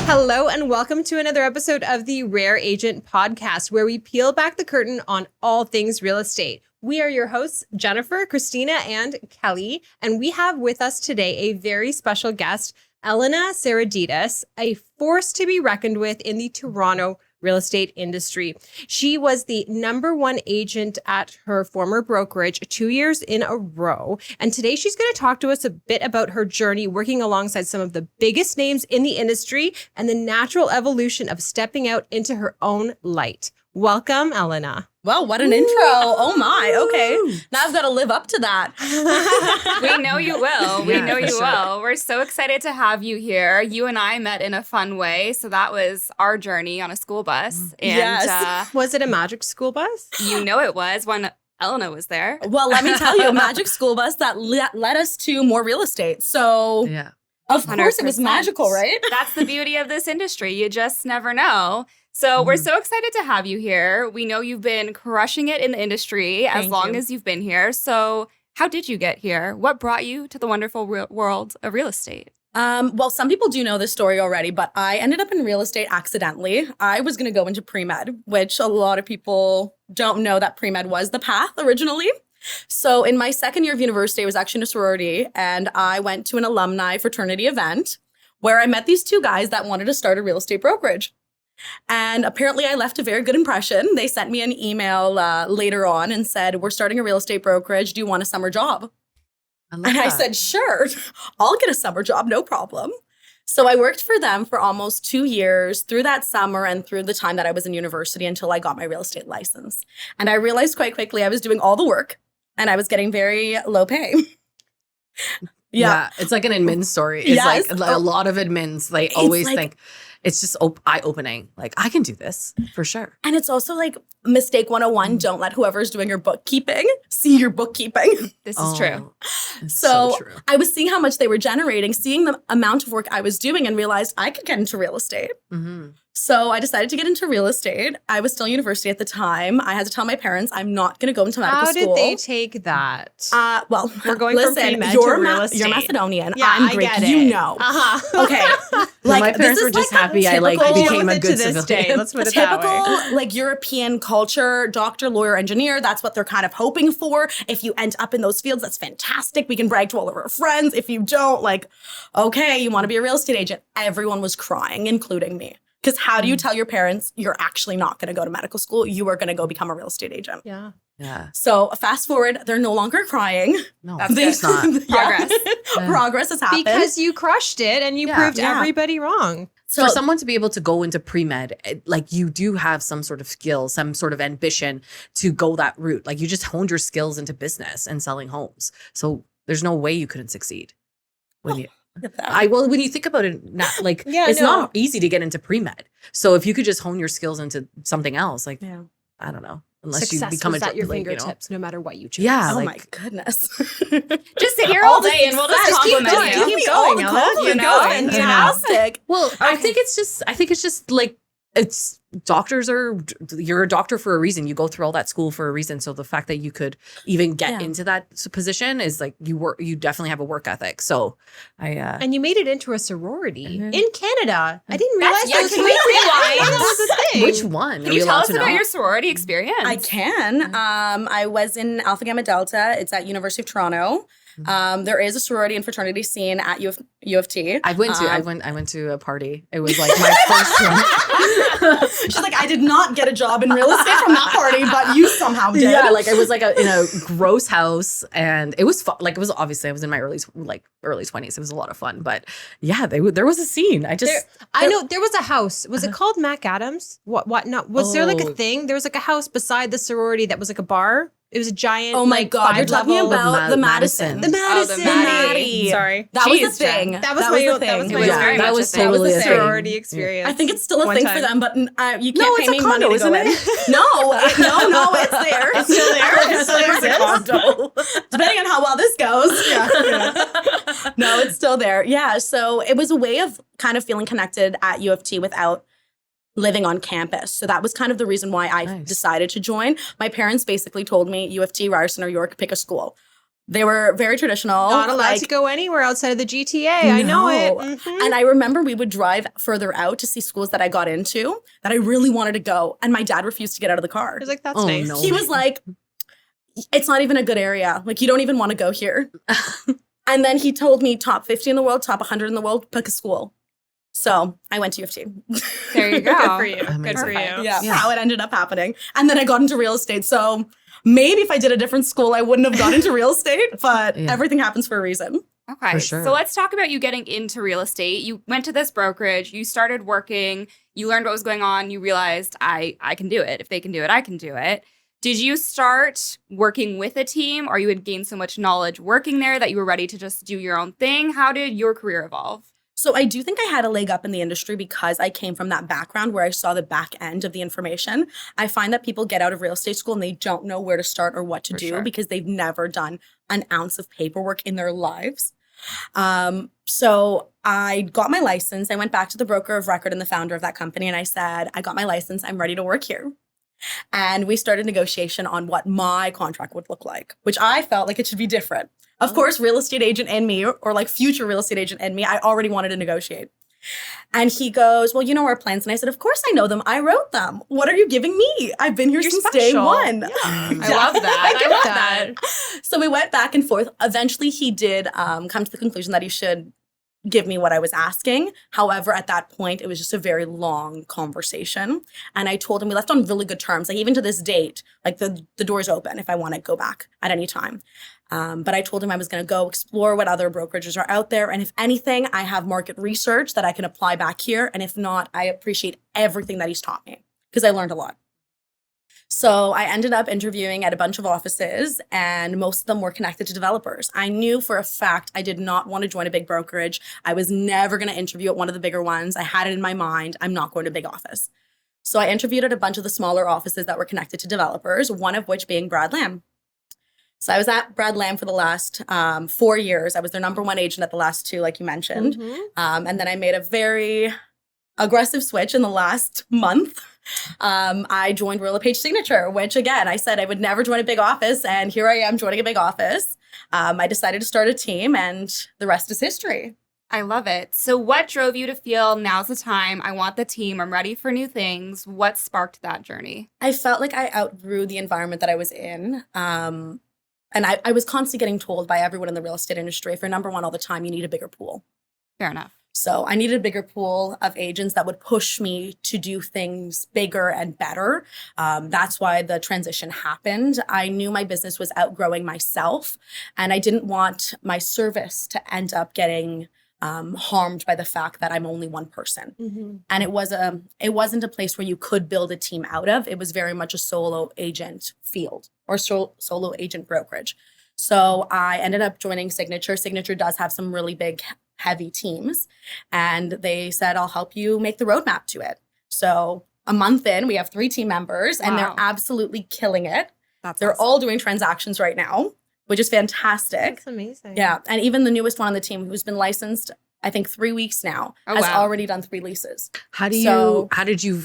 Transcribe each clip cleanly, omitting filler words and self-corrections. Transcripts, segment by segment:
Hello and welcome to another episode of the Rare Agent Podcast, where we peel back the curtain on all things real estate. We are your hosts, Jennifer, Christina, and Kelly, and we have with us today a very special guest, Elena Saradidis, a force to be reckoned with in the Toronto real estate industry. She was the #1 agent at her former brokerage 2 years in a row. And today she's going to talk to us a bit about her journey working alongside some of the biggest names in the industry and the natural evolution of stepping out into her own light. Welcome, Elena. Well, what an intro. Oh my. Okay. Now I've got to live up to that. We know you will. We know you will. We're so excited to have you here. You and I met in a fun way. So that was our journey on a school bus. And Yes. Was it a magic school bus? you know it was when Elena was there. Well, let me tell you, a magic school bus that led us to more real estate. So, Yeah. of course, it was 100%. magical, right? That's the beauty of this industry. You just never know. So we're so excited to have you here. We know you've been crushing it in the industry as Thank long you. as you've been here. So how did you get here? What brought you to the wonderful world of real estate? Well, some people do know this story already, but I ended up in real estate accidentally. I was going to go into pre-med, which a lot of people don't know that pre-med was the path originally. So in my second year of university, I was actually in a sorority, and I went to an alumni fraternity event where I met these two guys that wanted to start a real estate brokerage. And apparently I left a very good impression. They sent me an email later on and said, "We're starting a real estate brokerage. Do you want a summer job?" And I said, "Sure, I'll get a summer job, no problem." So I worked for them for almost 2 years through that summer and through the time that I was in university until I got my real estate license. And I realized quite quickly I was doing all the work and I was getting very low pay. Yeah. It's like an admin story. It's Yes. like a lot of admins, they always think it's just eye-opening. Like, I can do this for sure. And it's also like mistake 101, don't let whoever's doing your bookkeeping see your bookkeeping. This is true. It's So true. I was seeing how much they were generating, seeing the amount of work I was doing, and realized I could get into real estate. Mm-hmm. So I decided to get into real estate. I was still in university at the time. I had to tell my parents I'm not going to go into medical How school. did they take that? Well, We're going from listen, pre-med you're to real estate. You're Macedonian. Yeah, I'm I Greek. get it. You know. Uh-huh. Okay. My parents this were is just like happy I like typical- became a to good this day. civilian. Let's put it that way. Typical like European culture, doctor, lawyer, engineer. That's what they're kind of hoping for. If you end up in those fields, that's fantastic. We can brag to all of our friends. If you don't, like, okay, you want to be a real estate agent. Everyone was crying, including me. Because how do you tell your parents you're actually not going to go to medical school? You are going to go become a real estate agent. Yeah. Yeah. So fast forward, they're no longer crying. No, That's it's not. Progress. Yeah. Progress has happened. Because you crushed it and you Yeah. proved Yeah. everybody wrong. For someone to be able to go into pre-med, like you do have some sort of skill, some sort of ambition to go that route. Like you just honed your skills into business and selling homes. So there's no way you couldn't succeed. When you, when you think about it, like it's not easy to get into pre-med. So if you could just hone your skills into something else, like I don't know, unless Success you become was a at your like, fingertips, no matter what you choose. Yeah. Oh like, my goodness. Just sit here all day and we'll just Keep compliment going. you. Keep Keep going. going, All the Ella. compliments You know, go. I know. Fantastic. well, I think it's just like you're a doctor for a reason. You go through all that school for a reason. So the fact that you could even get into that position is like you definitely have a work ethic. So And you made it into a sorority Mhm. in Canada. I didn't realize yeah, those can we rewind? that was a thing. which one? Can Are you tell allowed us to about know? your sorority experience? I can. I was in Alpha Gamma Delta. It's at University of Toronto. There is a sorority and fraternity scene at U of T. I went to a party. It was like my first one. She's like, I did not get a job in real estate from that party, but you somehow did. Yeah, like it was like in a gross house, and it was fun. Like it was obviously I was in my early 20s. It was a lot of fun, but yeah, there was a scene. I know there was a house. Was it called Mac Adams? What? No, was there like a Oh. thing? There was like a house beside the sorority that was like a bar. It was a giant. Oh my like, God, you're talking 5-level- about the Madison. the Madison. the Maddie. Sorry, That was Jeez, the thing. Jen. that was the my thing. that was It my was very that much was a thing. totally That was a the thing. sorority experience. I think it's still a One thing time. for them, but you No, can't it's pay a me money condo, to go isn't in. No, it's there. It's still there? It still It's a exists? condo. Depending on how well this goes. No, it's still there. Yeah, so it was a way of kind of feeling connected at U of T without living on campus. So that was kind of the reason why I Nice. decided to join. My parents basically told me U of T, Ryerson, or York, pick a school. They were very traditional. Not allowed to go anywhere outside of the GTA. I know it. No. Mhm. And I remember we would drive further out to see schools that I got into that I really wanted to go. And my dad refused to get out of the car. I was like, that's Oh, nice. no. He was like, it's not even a good area. Like, you don't even want to go here. And then he told me top 50 in the world, top 100 in the world, pick a school. So I went to U of T. There you go. Good for you. Good Amazing. for you. Yeah, Yeah. how it ended up happening. And then I got into real estate. So maybe if I did a different school, I wouldn't have got into real estate, but Yeah. everything happens for a reason. Okay. For sure. So let's talk about you getting into real estate. You went to this brokerage, you started working, you learned what was going on, you realized I can do it. If they can do it, I can do it. Did you start working with a team, or you had gained so much knowledge working there that you were ready to just do your own thing? How did your career evolve? So I do think I had a leg up in the industry because I came from that background where I saw the back end of the information. I find that people get out of real estate school and they don't know where to start or what to For do sure. because they've never done an ounce of paperwork in their lives. So I got my license. I went back to the broker of record and the founder of that company, and I said, I got my license. I'm ready to work here. And we started negotiation on what my contract would look like, which I felt like it should be different. Of course, real estate agent and me, or like future real estate agent and me, I already wanted to negotiate. And he goes, well, you know our plans. And I said, of course I know them. I wrote them. What are you giving me? I've been here You're since day special. one. Yeah. I love that. I love that. So we went back and forth. Eventually, he did come to the conclusion that he should give me what I was asking. However, at that point, it was just a very long conversation. And I told him we left on really good terms. Like even to this date, like the door's open if I want to go back at any time. But I told him I was going to go explore what other brokerages are out there. And if anything, I have market research that I can apply back here. And if not, I appreciate everything that he's taught me because I learned a lot. So I ended up interviewing at a bunch of offices, and most of them were connected to developers. I knew for a fact I did not want to join a big brokerage. I was never going to interview at one of the bigger ones. I had it in my mind, I'm not going to a big office. So I interviewed at a bunch of the smaller offices that were connected to developers, one of which being Brad Lamb. So I was at Brad Lamb for the last 4 years. I was their number one agent at the last two, like you mentioned. Mhm. And then I made a very aggressive switch in the last month. I joined Real Page Signature, which again, I said I would never join a big office. And here I am joining a big office. I decided to start a team, and the rest is history. I love it. So what drove you to feel now's the time? I want the team. I'm ready for new things. What sparked that journey? I felt like I outgrew the environment that I was in. And I was constantly getting told by everyone in the real estate industry, if you're number one all the time, you need a bigger pool. Fair enough. So I needed a bigger pool of agents that would push me to do things bigger and better. That's why the transition happened. I knew my business was outgrowing myself, and I didn't want my service to end up getting harmed by the fact that I'm only one person. Mhm. And it wasn't a place where you could build a team out of. It was very much a solo agent field or solo agent brokerage. So I ended up joining Signature. Signature does have some really big, heavy teams. And they said, I'll help you make the roadmap to it. So a month in, we have 3 team members, and they're Wow. absolutely killing it. That's They're awesome. all doing transactions right now, which is fantastic. That's amazing. Yeah. And even the newest one on the team, who's been licensed, I think 3 weeks now, Oh, has wow. already done 3 leases. How So- did you,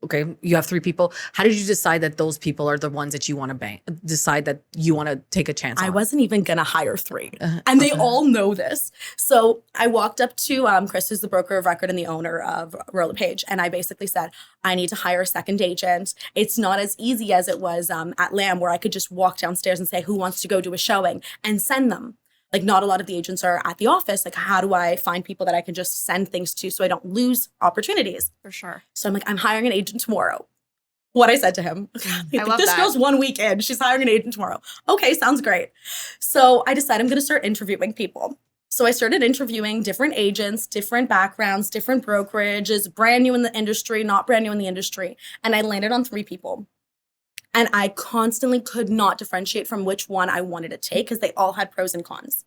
okay, you have 3 people. How did you decide that those people are the ones that you want to decide that you want to take a chance on? I wasn't even going to hire 3. And they all know this. So I walked up to Chris, who's the broker of record and the owner of Roller Page. And I basically said, I need to hire a second agent. It's not as easy as it was at Lamb, where I could just walk downstairs and say, who wants to go do a showing, and send them. Like, not a lot of the agents are at the office. Like, how do I find people that I can just send things to so I don't lose opportunities? For sure. So I'm like, I'm hiring an agent tomorrow. What I said to him. I love This that. girl's 1 week in. She's hiring an agent tomorrow. Okay, sounds great. So I decided I'm going to start interviewing people. So I started interviewing different agents, different backgrounds, different brokerages, brand new in the industry, not brand new in the industry. And I landed on 3 people. And I constantly could not differentiate from which one I wanted to take because they all had pros and cons.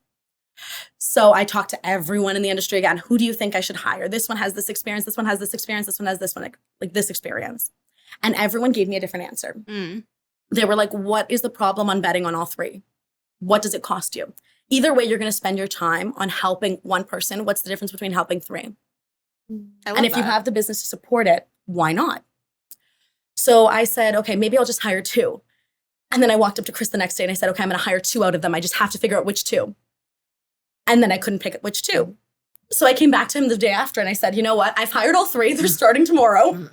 So I talked to everyone in the industry again. Who do you think I should hire? This one has this experience. This one has this experience. This one has this one, like this experience. And everyone gave me a different answer. Mm. They were like, what is the problem on betting on all 3? What does it cost you? Either way, you're going to spend your time on helping one person. What's the difference between helping 3? I love And if you that. have the business to support it, why not? So I said, okay, maybe I'll just hire 2. And then I walked up to Chris the next day and I said, okay, I'm going to hire 2 out of them. I just have to figure out which 2. And then I couldn't pick which 2. So I came back to him the day after and I said, you know what? I've hired all 3. They're starting tomorrow. Love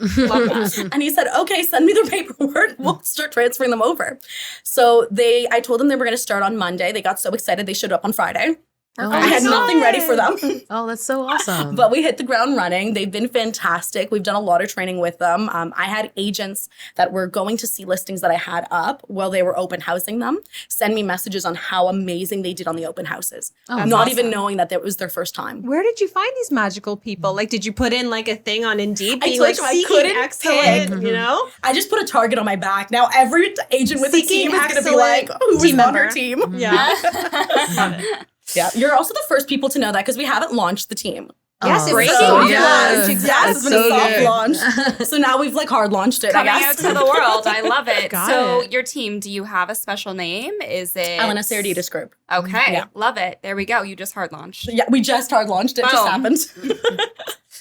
that. And he said, okay, send me their paperwork. We'll start transferring them over. So I told them they were going to start on Monday. They got so excited. They showed up on Friday. Oh, I had nothing ready for them. Oh, that's so awesome. But we hit the ground running. They've been fantastic. We've done a lot of training with them. I had agents that were going to see listings that I had up while they were open housing them send me messages on how amazing they did on the open houses. Oh, not even knowing that it was their first time. Where did you find these magical people? Like, did you put in like a thing on Indeed I being told like you I seeking couldn't excellent, pick. you know? I just put a target on my back. Now every agent with a Seeking team is going to be excellent like, who team is on member. our team? Yeah. Yeah, you're also the first people to know that because we haven't launched the team. Yes, it's breaking so news. good. Yes, Exactly. it's been a soft launch. So now we've like hard launched it, Coming I out guess. to the world. I love it. Got So it. your team, do you have a special name? Is it Elena Saradidis Group. Okay. Yeah. Love it. There we go. You just hard launched. Yeah, we just hard launched it. Just Boom. happened.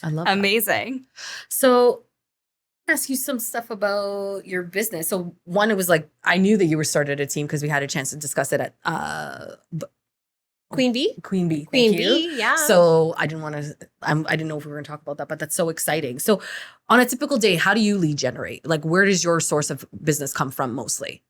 I love that. Amazing. So I'll ask you some stuff about your business. So one, it was like, I knew that you were started a team because we had a chance to discuss it at Queen Bee? Queen Bee. Queen Thank you. Bee, yeah. So I didn't want to, I didn't know if we were going to talk about that, but that's so exciting. So on a typical day, how do you lead generate? Like, where does your source of business come from mostly?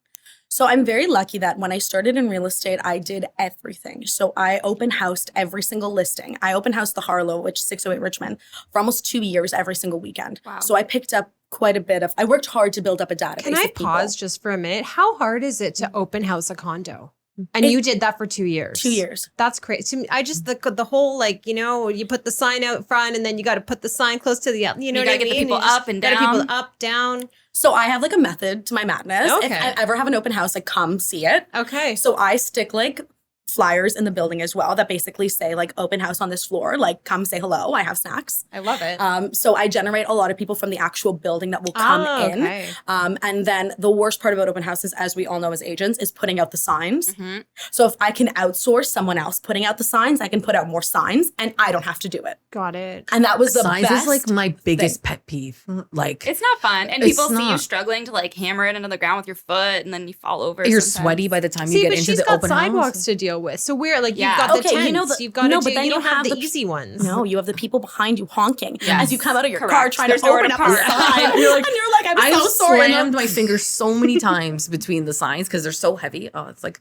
So I'm very lucky that when I started in real estate, I did everything. So I open housed every single listing. I open housed the Harlow, which is 608 Richmond, for almost 2 years every single weekend. Wow. So I picked up quite a bit of, I worked hard to build up a database. Can I of people. pause just for a minute? How hard is it to open house a condo? And you did that for 2 years. 2 years. That's crazy. I just the whole like, you know, you put the sign out front and then you got to put the sign close to the, you know, You what I gotta get the mean? people You just up and gotta down. People up, down. So I have like a method to my madness. If Okay. I ever have an open house, I come see it. Okay. So I stick like flyers in the building as well that basically say like open house on this floor, like come say hello. I have snacks. I love it. So I generate a lot of people from the actual building that will come in. Okay. And then the worst part about open houses, as we all know as agents, is putting out the signs. Mhm. So if I can outsource someone else putting out the signs, I can put out more signs and I don't have to do it. Got it. And that was the Signs best. is like my biggest pet peeve. Like, It's not fun. And It's people see you not. struggling to like hammer it into the ground with your foot and then you fall over. you're sometimes. sweaty by the time you See, get but into she's the got open sidewalks house. to deal with. So we're like, Yeah. you've got the Okay, tents. you know You've got to no, do, but then you you don't have have the the easy ones. No, you have the people behind you honking Yes. as you come out of your car Correct. trying There's to nowhere open to up a park. sign. And you're like, I'm I've so sorry. slammed my fingers so many times between the signs because they're so heavy. Oh, it's like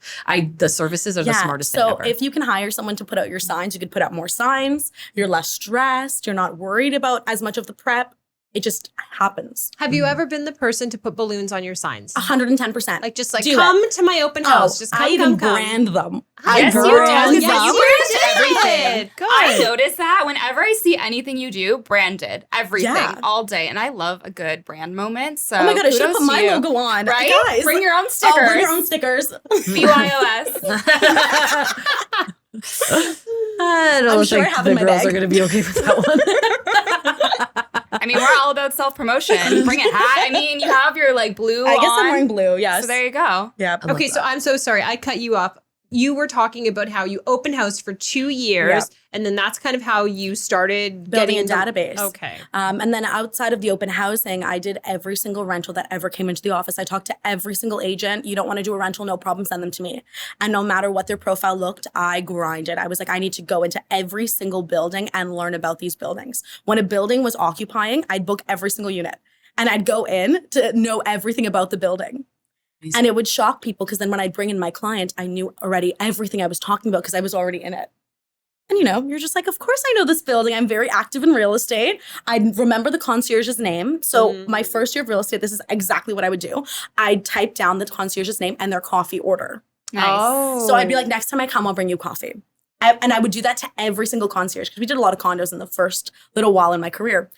the services are the smartest thing so ever. if you can hire someone to put out your signs, you could put out more signs. You're less stressed. You're not worried about as much of the prep. It just happens. Have you ever been the person to put balloons on your signs? 110%. Like just like Do come to my open house. Just come, I even come. brand them. Yes, you brand did. them. Yes, you brand everything. Good. I notice that whenever I see anything you do, branded everything Yeah. all day, and I love a good brand moment. So Oh my God, I should have kudos put my to you. logo on. Right? Guys. Bring your own stickers. Oh, bring your own stickers. BYOS. I don't I'm sure I think have the in my girls bag. are going to be okay with that one. I mean, we're all about self promotion. Bring a hat. I mean, you have your like blue. I guess on, I'm wearing blue. Yes. So there you go. Yeah. I love Okay, so that. I'm so sorry. I cut you off. You were talking about how you open house for 2 years, Yeah. and then that's kind of how you started Building a getting database. Okay. And then outside of the open housing, I did every single rental that ever came into the office. I talked to every single agent. You don't want to do a rental, no problem, send them to me. And no matter what their profile looked, I grinded. I was like, I need to go into every single building and learn about these buildings. When a building was occupying, I'd book every single unit. And I'd go in to know everything about the building. And it would shock people because then when I'd bring in my client, I knew already everything I was talking about because I was already in it. And you know, you're just like, of course I know this building. I'm very active in real estate. I remember the concierge's name. So my first year of real estate, this is exactly what I would do. I'd type down the concierge's name and their coffee order. Nice. Oh. So I'd be like, next time I come, I'll bring you coffee. And I would do that to every single concierge because we did a lot of condos in the first little while in my career.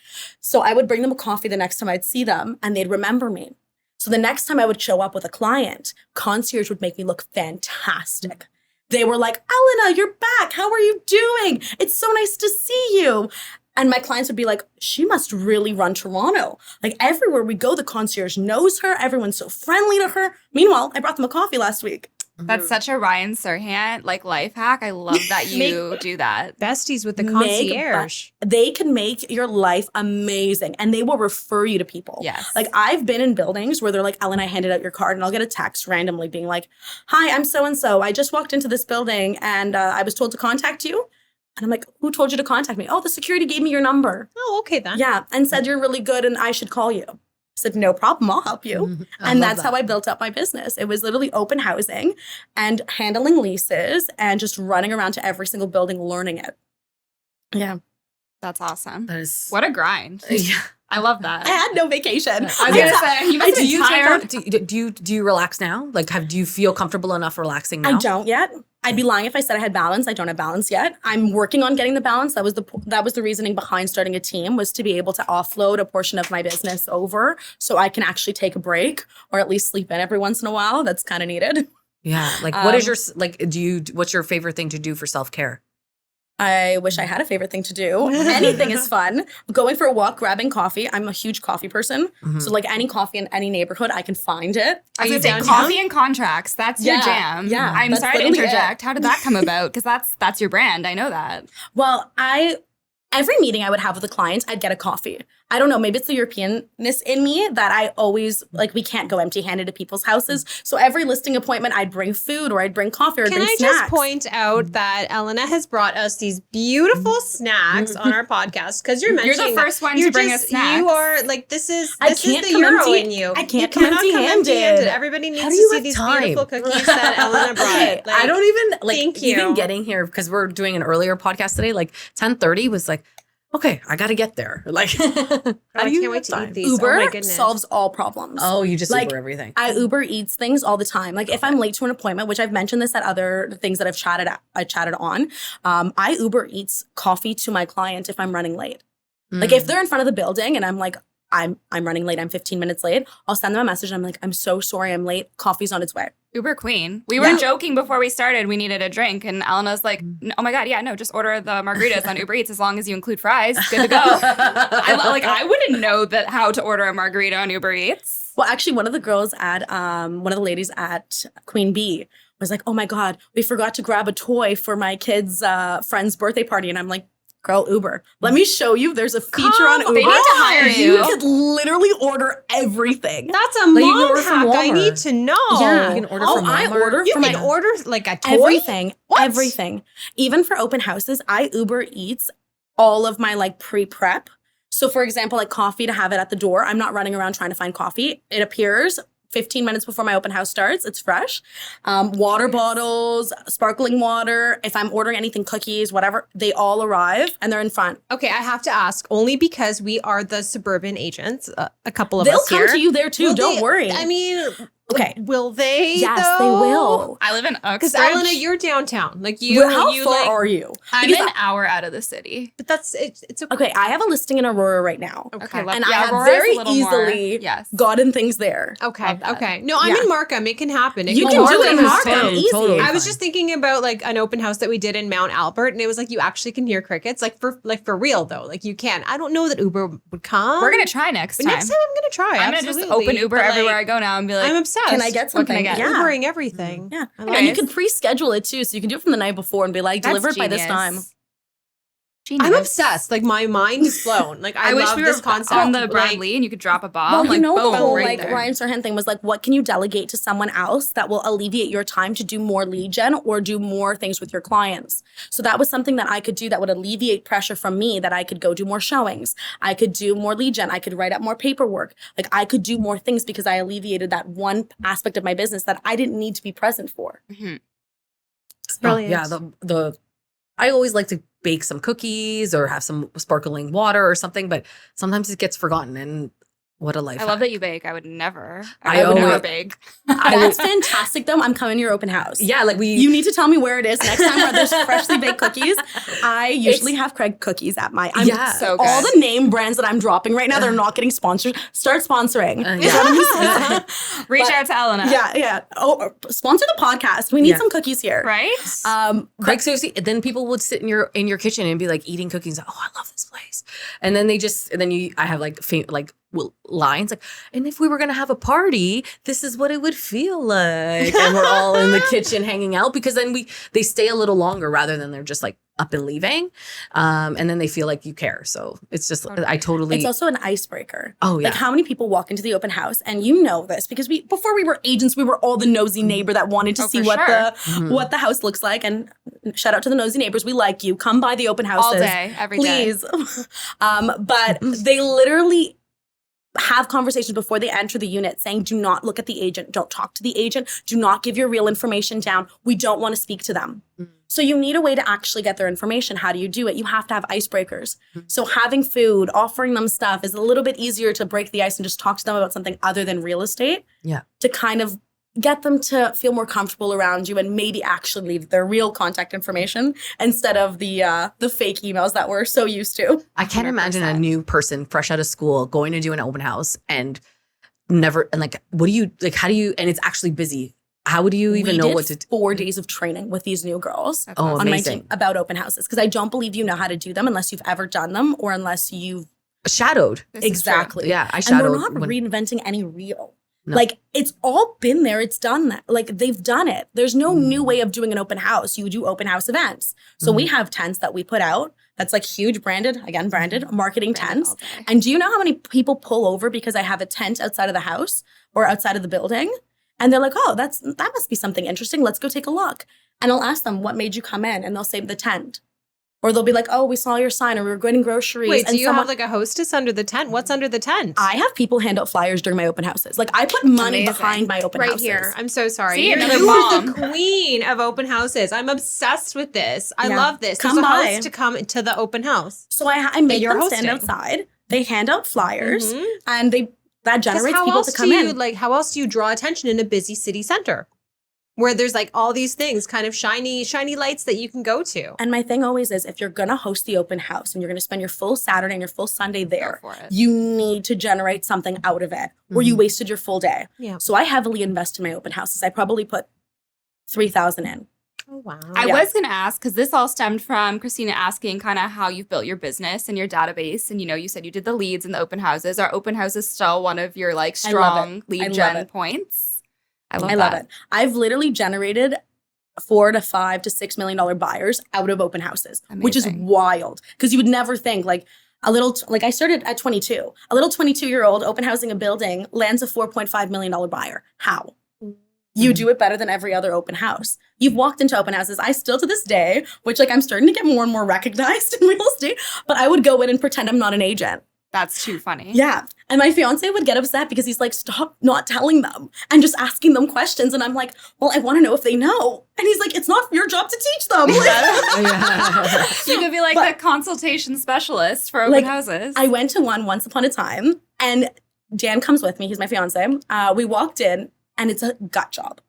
So I would bring them a coffee the next time I'd see them and they'd remember me. So the next time I would show up with a client, concierge would make me look fantastic. They were like, Elena, you're back. How are you doing? It's so nice to see you. And my clients would be like, she must really run Toronto. Like everywhere we go, the concierge knows her. Everyone's so friendly to her. Meanwhile, I brought them a coffee last week. That's such a Ryan Serhant like life hack. I love that you do that. Besties with the Make concierge. They can make your life amazing and they will refer you to people. Yes. Like I've been in buildings where they're like, Ellen, I handed out your card, and I'll get a text randomly being like, hi, I'm so-and-so. I just walked into this building and I was told to contact you. And I'm like, who told you to contact me? Oh, the security gave me your number. Oh, okay then. Yeah. And said you're really good and I should call you. I said, no problem, I'll help you. And that's how I built up my business. It was literally open housing and handling leases and just running around to every single building, learning it. Yeah. That's awesome. That is What a grind. yeah. I love that. I had no vacation. I was gonna say, you must Do be you take tired. on, do you relax now? Like, do you feel comfortable enough relaxing now? I don't yet. I'd be lying if I said I had balance. I don't have balance yet. I'm working on getting the balance. That was the reasoning behind starting a team, was to be able to offload a portion of my business over so I can actually take a break or at least sleep in every once in a while. That's kind of needed. Yeah. Like, what is your what's your favorite thing to do for self-care? I wish I had a favorite thing to do. Anything is fun. Going for a walk, grabbing coffee. I'm a huge coffee person. So like any coffee in any neighborhood, I can find it. I was you gonna say downtown? coffee and contracts. That's your Yeah, jam. yeah, I'm that's sorry to literally it. interject. How did that come about? Because that's your brand. I know that. Well, every meeting I would have with a client, I'd get a coffee. I don't know, maybe it's the Europeanness in me that I always, like, we can't go empty-handed to people's houses. So every listing appointment, I'd bring food or I'd bring coffee or I'd Can bring I snacks. just point out that Elena has brought us these beautiful snacks on our podcast because you're You're mentioning the first one to bring us snacks. You are like this is I the can't come Euro empty- in you. I can't You come cannot empty-handed. Everybody needs How to do you see have these time? beautiful cookies that Elena brought. Okay, Like, I don't even like thank even you. getting here because we're doing an earlier podcast today. Like 10:30 was like, okay, I got to get there. Like, how I do you can't wait have to time? eat these. Oh Uber my goodness. solves all problems. Oh, you just Like, Uber everything. I Uber Eats things all the time. Like if I'm late to an appointment, which I've mentioned this at other things that I chatted on, I Uber Eats coffee to my client if I'm running late. Like if they're in front of the building and I'm like, I'm running late, I'm 15 minutes late, I'll send them a message and I'm like, I'm so sorry, I'm late. Coffee's on its way. Uber Queen. We were joking before we started. We needed a drink, and Elena's like, "Oh my god, yeah, no, just order the margaritas on Uber Eats as long as you include fries. Good to go." I wouldn't know that how to order a margarita on Uber Eats. Well, actually, one of the ladies at Queen Bee was like, oh my God, we forgot to grab a toy for my kid's friend's birthday party. And I'm like, girl, Uber. Let me show you. There's a feature on Uber. They need to hire you. You could literally order everything. That's a Like, you can mom order from hack. I Walmart. need to know. Yeah. You can order Oh, from I Walmart. order You from can my order like a toy. everything. What? Everything. Even for open houses, I Uber Eats all of my like pre-prep. So for example, like coffee to have it at the door. I'm not running around trying to find coffee. It appears 15 minutes before my open house starts. It's fresh. Water bottles, sparkling water. If I'm ordering anything, cookies, whatever, they all arrive and they're in front. Okay, I have to ask only because we are the suburban agents. A couple of They'll us come here. to you there too. Will Don't they- worry. I mean, Okay. will they? Yes, though? they will. I live in Because Uxbridge. Elena, you're downtown. Like you, Well, how you far like. are you? I'm Because an hour out of the city. But that's it's okay. Okay, I have a listing in Aurora right now. Okay. let- And I have Aurora's very a little more- easily yes. gotten things there. Okay. Love that. Okay. No, I'm Yeah. in Markham. It can happen. It You can can do totally it in happen. Markham. Easy. I was just thinking about like an open house that we did in Mount Albert, and it was like you actually can hear crickets, like for real though. Like you can. I don't know that Uber would come. We're gonna try next But time. next time I'm gonna try. I'm gonna just absolutely. open Uber But, like, everywhere I go now and be like, I'm obsessed. Can I get What can I something? get? Yeah. Ubering everything. Yeah. I And love you it. can pre-schedule it too. So you can do it from the night before and be like, That's deliver it by this genius. time. Genius. I'm obsessed. Like my mind is blown. Like I, I wish love we this were concept. on the Like, Bradley and you could drop a bomb. Well, like, you know, boom, the whole right like there. Ryan Serhant thing was like, what can you delegate to someone else that will alleviate your time to do more lead gen or do more things with your clients? So that was something that I could do that would alleviate pressure from me, that I could go do more showings. I could do more lead gen. I could write up more paperwork. Like I could do more things because I alleviated that one aspect of my business that I didn't need to be present for. Mhm. It's brilliant. Yeah, the I always like to bake some cookies or have some sparkling water or something, but sometimes it gets forgotten. And what a life! I love hack. that you bake. I would never. I I would never always- bake. That's fantastic though. I'm coming to your open house. Yeah, like we. You need to tell me where it is next time where there's freshly baked cookies. I usually have Craig cookies at my. Yeah. So good. all the name brands that I'm dropping right now, they're not getting sponsored. Start sponsoring. Yeah. Is what I'm saying. Reach But- out to Elena. Yeah. Oh, sponsor the podcast. We need Yeah. some cookies here. Right? Craig, seriously, then people would sit in your kitchen and be like eating cookies. Oh, I love this place. And then I have like lines like, and if we were going to have a party, this is what it would feel like. And we're all in the kitchen hanging out, because then they stay a little longer rather than they're just like up and leaving. And then they feel like you care. So it's just, I totally. It's also an icebreaker. Oh, yeah. Like, how many people walk into the open house, and you know this because before we were agents, we were all the nosy neighbor that wanted to see what the house looks like. And shout out to the nosy neighbors. We like you. Come by the open houses. All day, every day. Please. But they literally have conversations before they enter the unit saying, do not look at the agent. Don't talk to the agent. Do not give your real information down. We don't want to speak to them. So you need a way to actually get their information. How do you do it? You have to have icebreakers. So having food, offering them stuff is a little bit easier to break the ice and just talk to them about something other than real estate. Yeah. To kind of get them to feel more comfortable around you and maybe actually leave their real contact information instead of the fake emails that we're so used to. I can't 100%. imagine a new person fresh out of school going to do an open house and like, what do you, like, how do you, and it's actually busy. How would you even know what to do? 4 days of training with these new girls That's Oh, awesome. on my amazing. team about open houses, because I don't believe you know how to do them unless you've ever done them or unless you've Shadowed. This is true. exactly. Yeah, I And shadowed. we're not when- reinventing any reel. No. Like, it's all been there. It's done that. Like, they've done it. There's no new way of doing an open house. You do open house events. So we have tents that we put out. That's like huge branded marketing Branded tents. all day. And do you know how many people pull over because I have a tent outside of the house or outside of the building? And they're like, oh, that must be something interesting. Let's go take a look. And I'll ask them, what made you come in? And they'll say the tent. Or they'll be like, oh, we saw your sign, or we were getting groceries. Wait, and do you have like a hostess under the tent? What's under the tent? I have people hand out flyers during my open houses. Like, I put money Amazing. behind my open right houses. here. I'm so sorry. See, You're another you are mom. the queen of open houses. I'm obsessed with this. I Yeah. love this. Come There's a by. host to come to the open house. So I make you're them stand hosting. outside. They hand out flyers, Mhm. and that 'Cause generates how people else to come do you in. how else do you draw attention in a busy city center where there's like all these things, kind of shiny lights that you can go to? And my thing always is, if you're gonna host the open house and you're gonna spend your full Saturday and your full Sunday there, Go for it. you need to generate something out of it, or you wasted your full day. Yeah. So I heavily invest in my open houses. I probably put 3,000 in. Oh wow. I Yeah. was going to ask, because this all stemmed from Christina asking kind of how you've built your business and your database. And, you said you did the leads and the open houses. Are open houses still one of your like I love it. strong I lead love gen it. points? I love it. I've literally generated $4 to $5 to $6 million buyers out of open houses, which is Amazing. wild, because you would never think like a little, like I started at 22, a little 22-year-old open housing a building lands a $4.5 million buyer. How? You do it better than every other open house. You've walked into open houses. I still to this day, which like I'm starting to get more and more recognized in real estate, but I would go in and pretend I'm not an agent. That's too funny. Yeah. And my fiance would get upset because he's like, stop not telling them and just asking them questions. And I'm like, well, I want to know if they know. And he's like, it's not your job to teach them. Yeah. You could be like But- the consultation specialist for open Like, houses. I went to one once upon a time, and Dan comes with me. He's my fiance. We walked in, and it's a gut job.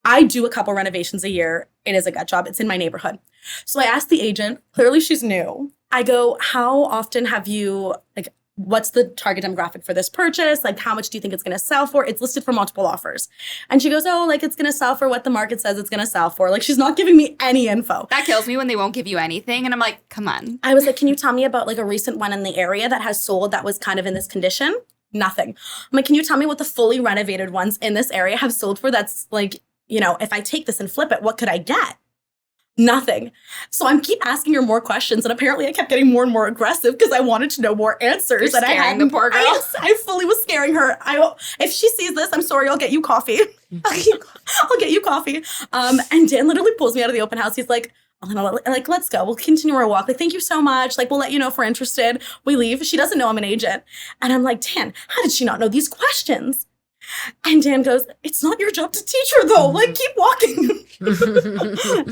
I do a couple renovations a year. It is a gut job. It's in my neighborhood. So I asked the agent, clearly she's new. I go, how often have you, like, what's the target demographic for this purchase? Like, how much do you think it's going to sell for? It's listed for multiple offers. And she goes, oh, like, it's going to sell for what the market says it's going to sell for. Like, she's not giving me any info. that kills me when they won't give you anything. And I'm like, come on. I was like, can you tell me about like a recent one in the area that has sold that was kind of in this condition? Nothing. I'm like, can you tell me what the fully renovated ones in this area have sold for that's like, if I take this and flip it, what could I get? Nothing. So I'm keep asking her more questions, and apparently I kept getting more and more aggressive because I wanted to know more answers. You're and I scaring had the poor girl. I fully was scaring her. If she sees this, I'm sorry. I'll get you coffee. I'll get you coffee. And Dan literally pulls me out of the open house. He's like, like, let's go. We'll continue our walk. Like, thank you so much. Like, we'll let you know if we're interested. We leave. She doesn't know I'm an agent. And I'm like, Dan, how did she not know these questions? And Dan goes, it's not your job to teach her though. Like, keep walking.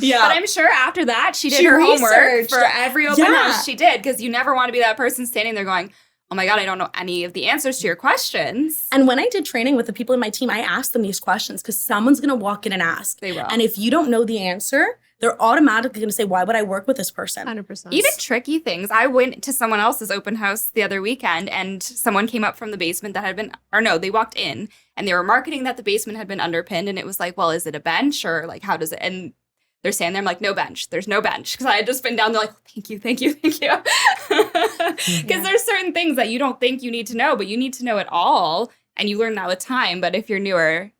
Yeah. But I'm sure after that, she did She her homework researched. for every open Yeah. house she did, because you never want to be that person standing there going, oh my God, I don't know any of the answers to your questions. And when I did training with the people in my team, I asked them these questions because someone's going to walk in and ask. They will. And if you don't know the answer, they're automatically going to say, why would I work with this person? 100%. Even tricky things. I went to someone else's open house the other weekend, and someone came up from the basement that had been, or no, they walked in and they were marketing that the basement had been underpinned. And it was like, well, is it a bench or like, how does it? And they're standing there, I'm like, no bench. There's no bench. Because I had just been down there like, thank you. Because there's certain things things that you don't think you need to know, but you need to know it all. And you learn that with time. But if you're newer,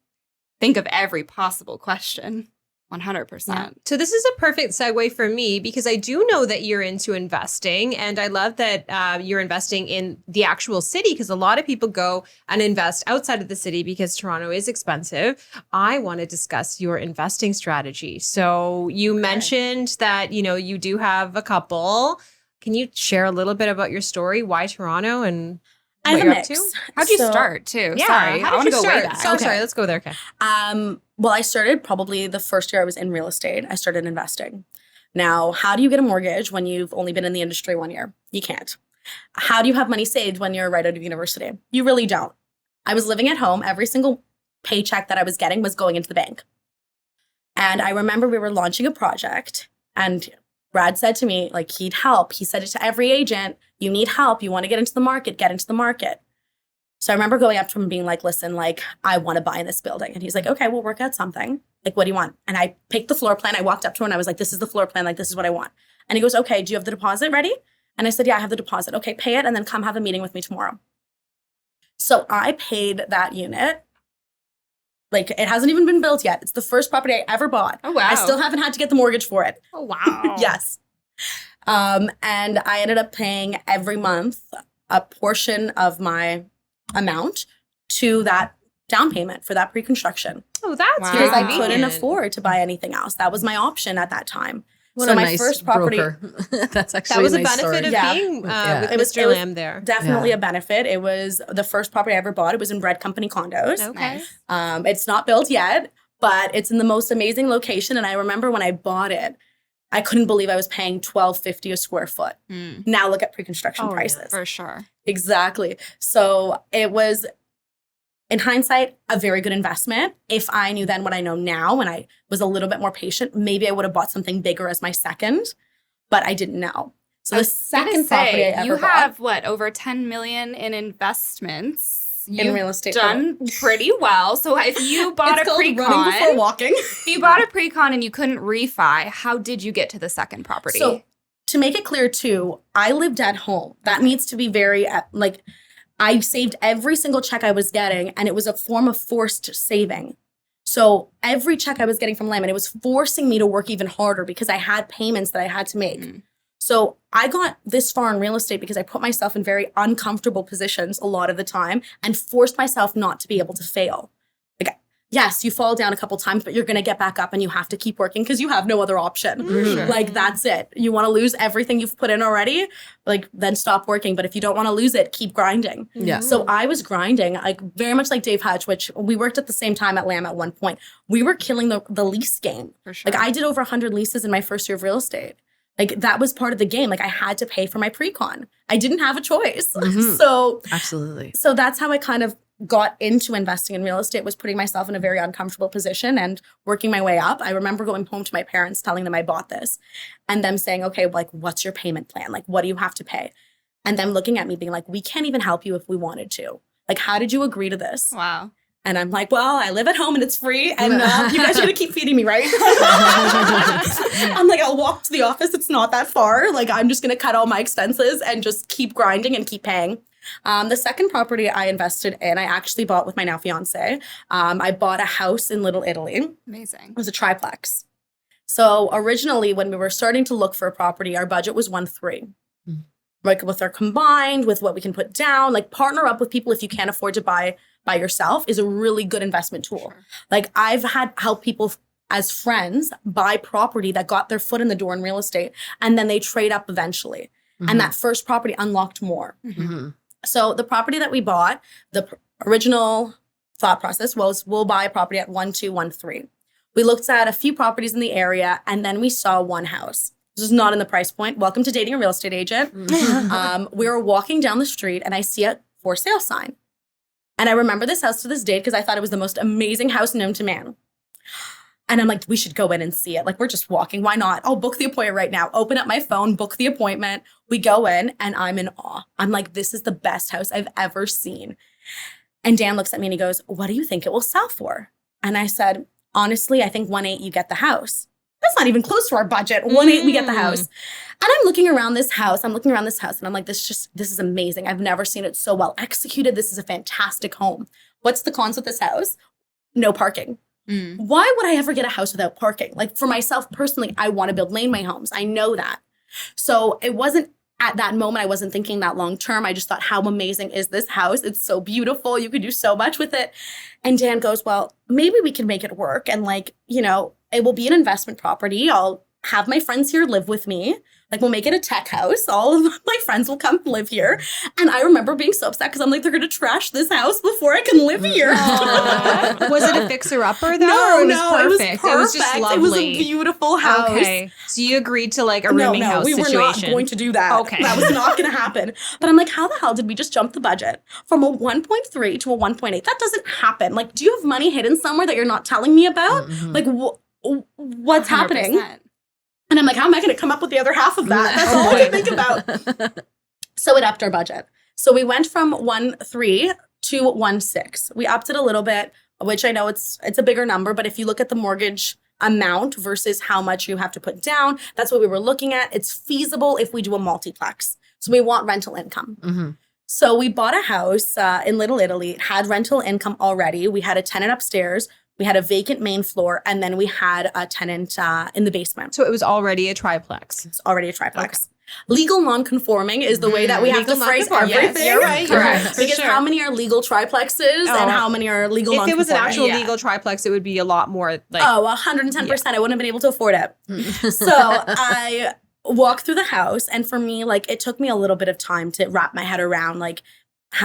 think of every possible question. 100%. Yeah. So this is a perfect segue for me because I do know that you're into investing, and I love that you're investing in the actual city because a lot of people go and invest outside of the city because Toronto is expensive. I want to discuss your investing strategy. So you mentioned that, you do have a couple. Can you share a little bit about your story? Why Toronto and I what have you're a up to? mix. How'd you So- start too? Yeah, Sorry, how I did want you to go way start? back. Sorry, let's go there. Okay. Well, I started probably the first year I was in real estate. I started investing. Now, how do you get a mortgage when you've only been in the industry 1 year? You can't. How do you have money saved when you're right out of university? You really don't. I was living at home. Every single paycheck that I was getting was going into the bank. And I remember we were launching a project and Brad said to me, like, he'd help. He said it to every agent, you need help. You want to get into the market, get into the market. So I remember going up to him and being like, listen, like, I want to buy in this building. And he's like, okay, we'll work out something. Like, what do you want? And I picked the floor plan. I walked up to him and I was like, this is the floor plan. Like, this is what I want. And he goes, okay, do you have the deposit ready? And I said, yeah, I have the deposit. Okay, pay it and then come have a meeting with me tomorrow. So I paid that unit. Like, it hasn't even been built yet. It's the first property I ever bought. Oh, wow. I still haven't had to get the mortgage for it. Oh, wow. Yes. And I ended up paying every month a portion of my amount to that down payment for that pre-construction. Oh, that's Wow. Because I convenient. couldn't afford to buy anything else. That was my option at that time. What So a my nice first property- broker. That's actually That was a nice benefit story. of Yeah. being Yeah. with It was- Mr. it was Lamb there. Definitely Yeah. a benefit. It was the first property I ever bought. It was in Bread Company condos. Okay. Nice. It's not built yet, but it's in the most amazing location. And I remember when I bought it, I couldn't believe I was paying $12.50 a square foot. Mm, Now look at pre-construction Oh, yeah. prices. for sure. Exactly. So it was, in hindsight, a very good investment. If I knew then what I know now and I was a little bit more patient, maybe I would have bought something bigger as my second, but I didn't know. So I the was gonna second property I say, ever you bought have what, over 10 million in investments? in You've real estate. done pretty well. So if you bought It's a called running before pre-con, walking. if you bought a pre-con and you couldn't refi, how did you get to the second property? So to make it clear too, I lived at home. That needs to be very, like, I saved every single check I was getting and it was a form of forced saving. So every check I was getting from Lamb, and it was forcing me to work even harder because I had payments that I had to make. Mm. So I got this far in real estate because I put myself in very uncomfortable positions a lot of the time and forced myself not to be able to fail. Like, yes, you fall down a couple times, but you're going to get back up and you have to keep working because you have no other option. For sure. Like, that's it. You want to lose everything you've put in already, like, then stop working. But if you don't want to lose it, keep grinding. Yeah. So I was grinding, like, very much like Dave Hutch, which we worked at the same time at Lamb at one point. We were killing the lease game. For sure. Like, I did over 100 leases in my first year of real estate. Like, that was part of the game. Like, I had to pay for my pre-con. I didn't have a choice. Mhm. Absolutely. So that's how I kind of got into investing in real estate, was putting myself in a very uncomfortable position and working my way up. I remember going home to my parents, telling them I bought this and them saying, okay, like, what's your payment plan? Like, what do you have to pay? And them looking at me being like, we can't even help you if we wanted to. Like, how did you agree to this? Wow. And I'm like, well, I live at home and it's free. And you guys are going to keep feeding me, right? I'm like, I'll walk to the office. It's not that far. Like, I'm just going to cut all my expenses and just keep grinding and keep paying. The second property I invested in, I actually bought with my now fiance. I bought a house in Little Italy. It Amazing. was a triplex. So originally, when we were starting to look for a property, our budget was 1.3. Like, with our combined, with what we can put down, like, partner up with people if you can't afford to buy by yourself is a really good investment tool. Sure. Like, I've had help people as friends buy property that got their foot in the door in real estate, and then they trade up eventually. And that first property unlocked more. Mhm. So the property that we bought, the original thought process was, we'll buy a property at 1.213. We looked at a few properties in the area, and then we saw one house. This is not in the price point. Welcome to dating a real estate agent. We were walking down the street and I see a for sale sign. And I remember this house to this day because I thought it was the most amazing house known to man. And I'm like, we should go in and see it. Like, we're just walking. Why not? I'll book the appointment right now. Open up my phone, book the appointment. We go in and I'm in awe. I'm like, this is the best house I've ever seen. And Dan looks at me and he goes, what do you think it will sell for? And I said, honestly, I think 1.8 you get the house. That's not even close to our budget. 1.8, we get the house. And I'm looking around this house. And I'm like, this is amazing. I've never seen it so well executed. This is a fantastic home. What's the cons with this house? No parking. Why would I ever get a house without parking? Like for myself personally, I want to build laneway homes. I know that. So it wasn't at that moment, I wasn't thinking that long term. I just thought, how amazing is this house? It's so beautiful. You could do so much with it. And Dan goes, well, maybe we can make it work. And like, you know, it will be an investment property. I'll have my friends here live with me. Like we'll make it a tech house. All of my friends will come live here. And I remember being so upset because I'm like, they're going to trash this house before I can live here. Was it a fixer-upper though? No, or it was perfect. It was just lovely. It was a beautiful house. Okay. So you agreed to like a rooming house we situation. were not going to do that. Okay. That was not going to happen. But I'm like, how the hell did we just jump the budget from a 1.3 to a 1.8? That doesn't happen. Like, do you have money hidden somewhere that you're not telling me about? Like, what's happening? 100%. And I'm like, how am I going to come up with the other half of that? That's all I think about. So it upped our budget. So we went from 1.3 to 1.6. We upped it a little bit, which I know it's a bigger number, but if you look at the mortgage amount versus how much you have to put down, that's what we were looking at. It's feasible if we do a multiplex. So we want rental income. So we bought a house in Little Italy. It had rental income already. We had a tenant upstairs. We had a vacant main floor, and then we had a tenant in the basement. So it was already a triplex. It's already a triplex. Okay. Legal non-conforming is the way that we have to phrase everything. Yes, you're right. Correct. Because how many are legal triplexes and how many are legal non-conforming? If it was an actual legal triplex, it would be a lot more like... 110%. I wouldn't have been able to afford it. So I walked through the house, and for me, like, it took me a little bit of time to wrap my head around, like,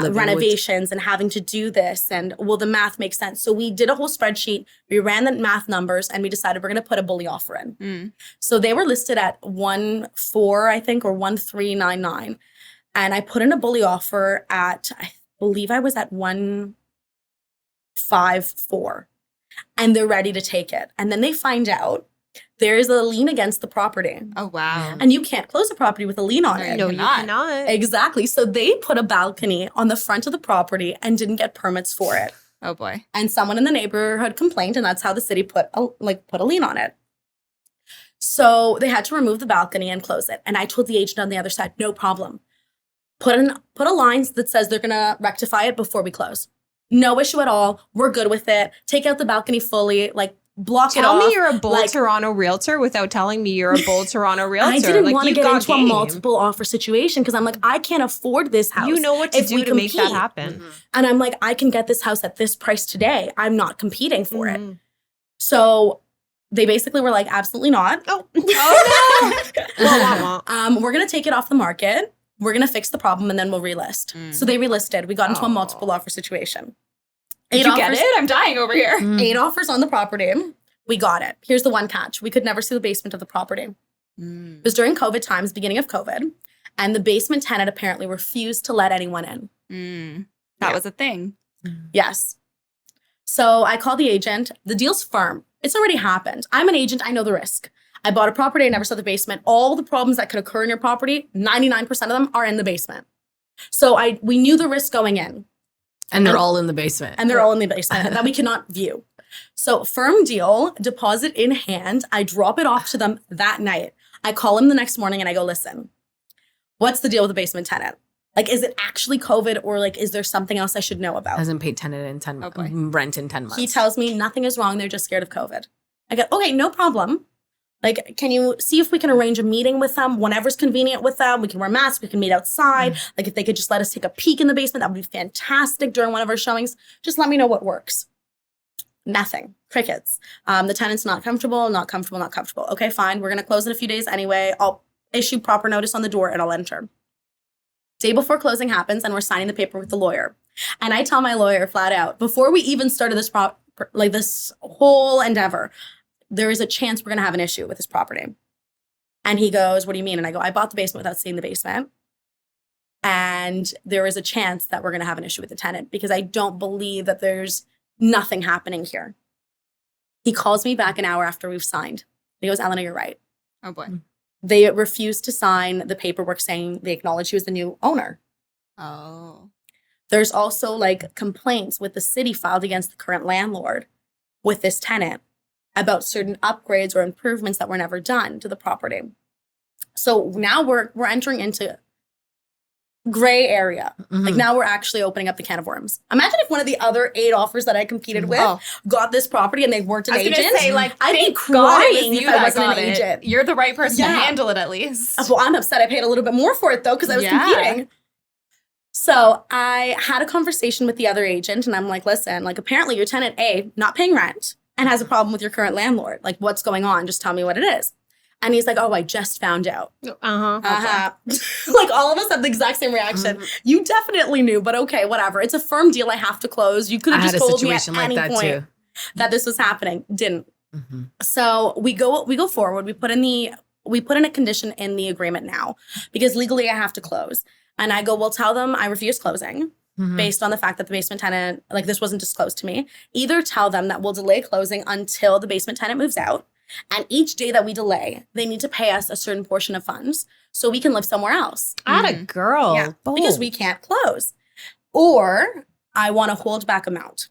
renovations and having to do this, and will the math make sense? So we did a whole spreadsheet, we ran the math numbers, and we decided we're going to put a bully offer in. So they were listed at 1.4, I think, or 1.399, and I put in a bully offer at, I believe I was at 1.54, and they're ready to take it. And then they find out there is a lien against the property. Oh, wow. And you can't close a property with a lien on it. No, you cannot. Exactly. So they put a balcony on the front of the property and didn't get permits for it. Oh, boy. And someone in the neighborhood complained, and that's how the city put a lien on it. So they had to remove the balcony and close it. And I told the agent on the other side, no problem. Put a line that says they're going to rectify it before we close. No issue at all. We're good with it. Take out the balcony fully, like, block it off. Tell me you're a bold Toronto realtor without telling me you're a bold Toronto realtor. I didn't want to get into a multiple offer situation because I'm like, I can't afford this house. You know what to do to make that happen. And I'm like, I can get this house at this price today. I'm not competing for it. So they basically were like, absolutely not. Oh no. We're going to take it off the market. We're going to fix the problem and then we'll relist. So they relisted. We got into a multiple offer situation. Did you get it? I'm dying over here. 8 offers on the property. We got it. Here's the one catch. We could never see the basement of the property. It was during COVID times, beginning of COVID. And the basement tenant apparently refused to let anyone in. That was a thing. Yes. So I called the agent. The deal's firm. It's already happened. I'm an agent. I know the risk. I bought a property. I never saw the basement. All the problems that could occur in your property, 99% of them are in the basement. So we knew the risk going in. And they're all in the basement. And they're all in the basement that we cannot view. So firm deal, deposit in hand. I drop it off to them that night. I call him the next morning and I go, listen, what's the deal with the basement tenant? Like, is it actually COVID or like, is there something else I should know about? Hasn't paid tenant in 10 months. Rent in 10 months. He tells me nothing is wrong. They're just scared of COVID. I go, okay, no problem. Like, can you see if we can arrange a meeting with them whenever's convenient with them? We can wear masks. We can meet outside. Like, if they could just let us take a peek in the basement, that would be fantastic during one of our showings. Just let me know what works. Nothing. Crickets. The tenant's not comfortable. Okay, fine. We're going to close in a few days anyway. I'll issue proper notice on the door and I'll enter. Day before closing happens and we're signing the paper with the lawyer. And I tell my lawyer flat out, before we even started this whole endeavor, there is a chance we're going to have an issue with this property. And he goes, what do you mean? And I go, I bought the basement without seeing the basement. And there is a chance that we're going to have an issue with the tenant because I don't believe that there's nothing happening here. He calls me back an hour after we've signed. He goes, Elena, you're right. Oh, boy. They refused to sign the paperwork saying they acknowledge he was the new owner. Oh. There's also like complaints with the city filed against the current landlord with this tenant. about certain upgrades or improvements that were never done to the property. So now we're entering into gray area. Like now we're actually opening up the can of worms. Imagine if one of the other 8 offers that I competed with got this property and they weren't an I was agent. gonna say, like, I'd be thank God it was crying you if I that wasn't got an it. agent. You're the right person to Yeah. handle it at least. Well, I'm upset I paid a little bit more for it though because I was competing. So I had a conversation with the other agent and I'm like, listen, like apparently your tenant A not paying rent and has a problem with your current landlord. Like what's going on? Just tell me what it is. And he's like, oh, I just found out. Like all of us have the exact same reaction. You definitely knew, but okay, whatever. It's a firm deal I have to close. You could have just told me at any point that this was happening. Didn't. So we go forward. We put in a condition in the agreement now because legally I have to close. And I go, well, tell them I refuse closing based on the fact that the basement tenant, like this wasn't disclosed to me. Either tell them that we'll delay closing until the basement tenant moves out. And each day that we delay, they need to pay us a certain portion of funds so we can live somewhere else. Atta girl. Yeah, because we can't close. Or I want a holdback amount.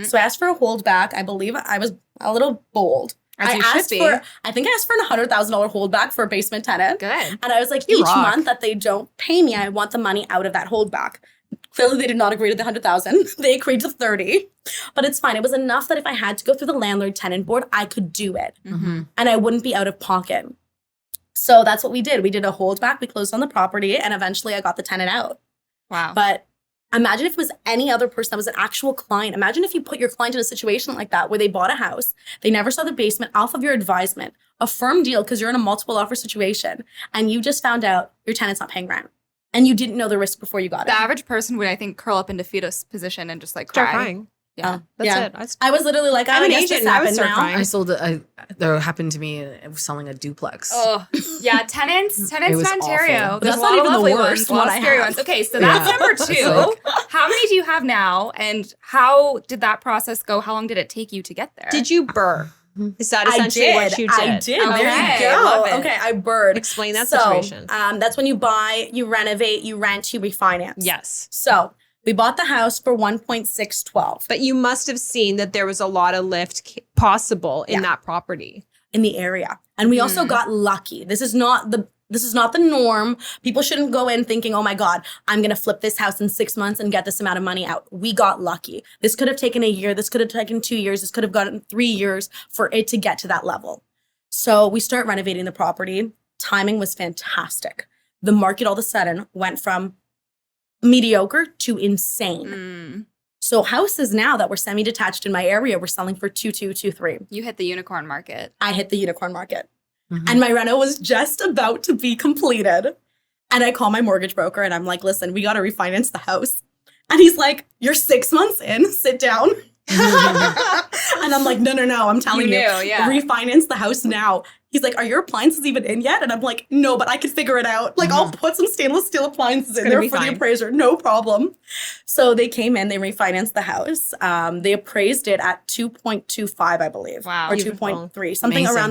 So I asked for a holdback. I believe I was a little bold. As you should be. I think I asked for a $100,000 holdback for a basement tenant. Good. And I was like, You each rock. month that they don't pay me, I want the money out of that holdback. Clearly, they did not agree to the $100,000. They agreed to 30, but it's fine. It was enough that if I had to go through the landlord tenant board, I could do it, and I wouldn't be out of pocket. So that's what we did. We did a holdback. We closed on the property, and eventually, I got the tenant out. Wow. But imagine if it was any other person that was an actual client. Imagine if you put your client in a situation like that where they bought a house, they never saw the basement off of your advisement, a firm deal because you're in a multiple offer situation, and you just found out your tenant's not paying rent. And you didn't know the risk before you got The it. average person would, I think, curl up into fetus position and just like Start cry. crying. Yeah. That's it. I was literally like, I'm I an guess agent this and I would happened start now. crying. I sold there happened to me selling a duplex. Oh, yeah. Tenants It in was Ontario. awful. There's That's a not lot of even the lovely worst ones, a lot one of I scary have. ones. Okay, so that's Yeah. number It's 2. like- How many do you have now, and how did that process go? How long did it take you to get there? Did you burr? Is that essentially what you did? I did. Okay, There you love go. it. Okay, I bird. Explain that So, situation. that's when you buy, you renovate, you rent, you refinance. Yes. So we bought the house for 1.612 But you must have seen that there was a lot of lift possible in that property. in the area, and we also got lucky. This is not the norm. People shouldn't go in thinking, oh my God, I'm going to flip this house in 6 months and get this amount of money out. We got lucky. This could have taken a year. This could have taken 2 years. This could have gotten 3 years for it to get to that level. So we start renovating the property. Timing was fantastic. The market all of a sudden went from mediocre to insane. So houses now that were semi-detached in my area were selling for 2.2, 2.3. You hit the unicorn market. I hit the unicorn market. And my reno was just about to be completed. And I call my mortgage broker and I'm like, listen, we got to refinance the house. And he's like, you're 6 months in, sit down. And I'm like, no, I'm telling you, refinance the house now. He's like, are your appliances even in yet? And I'm like, no, but I could figure it out. Like, I'll put some stainless steel appliances in there for the appraiser. No problem. So they came in, they refinanced the house. They appraised it at 2.25, I believe. Wow. Or Beautiful. 2.3, something around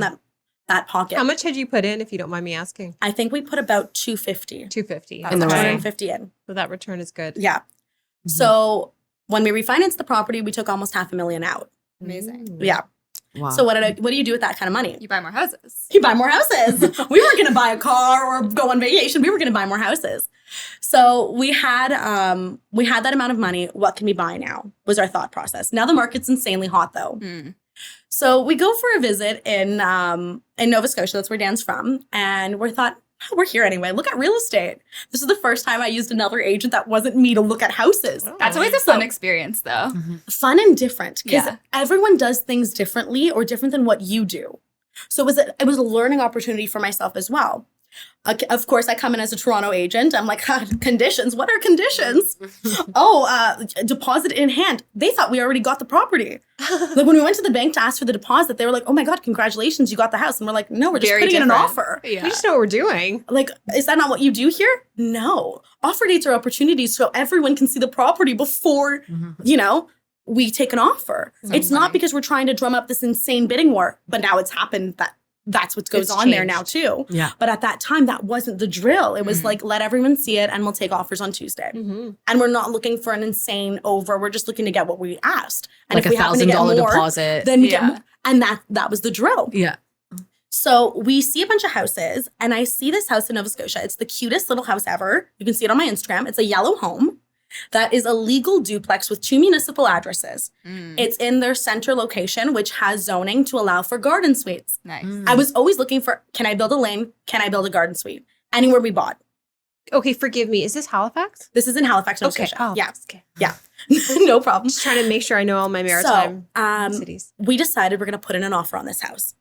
that pocket. How much had you put in, if you don't mind me asking? I think we put about 250. 250. In the Okay. 250 in. So that return is good. Yeah. So when we refinanced the property, we took almost $500,000 out. Amazing. Yeah. Wow. So what do you do with that kind of money? You buy more houses. You buy more houses. We weren't going to buy a car or go on vacation. We were going to buy more houses. So we had that amount of money. What can we buy now? Was our thought process. Now the market's insanely hot though. So we go for a visit in Nova Scotia. That's where Dan's from. And we thought, oh, we're here anyway. Look at real estate. This is the first time I used another agent that wasn't me to look at houses. That's always a fun experience, though. Fun and different because Yeah. everyone does things differently or different than what you do. So it was a learning opportunity for myself as well. Of course, I come in as a Toronto agent. I'm like, conditions? What are conditions? Deposit in hand. They thought we already got the property. Like when we went to the bank to ask for the deposit, they were like, oh my God, congratulations, you got the house. And we're like, no, we're just Very putting in an different. offer. Yeah. We just know what we're doing. Like, is that not what you do here? No. Offer dates are opportunities so everyone can see the property before, we take an offer. It's not because we're trying to drum up this insane bidding war, but now it's happened that that's what goes It's on there changed. now too. Yeah. But at that time, that wasn't the drill. It was Mhm. like, let everyone see it and we'll take offers on Tuesday. Mm-hmm. And we're not looking for an insane over. We're just looking to get what we asked. And Like if we happen to get $1,000 more, deposit. then we get Yeah. more. And that was the drill. Yeah. So we see a bunch of houses, and I see this house in Nova Scotia. It's the cutest little house ever. You can see it on my Instagram. It's a yellow home that is a legal duplex with 2 municipal addresses. Mm. It's in their center location, which has zoning to allow for garden suites. Nice. Mm. I was always looking for, can I build a lane? Can I build a garden suite? Anywhere we bought. Okay, forgive me. Is this Halifax? This is in Halifax, Nova Okay. Scotia. Yeah, Halifax. Okay. no problem. Just trying to make sure I know all my maritime cities. We decided we're going to put in an offer on this house.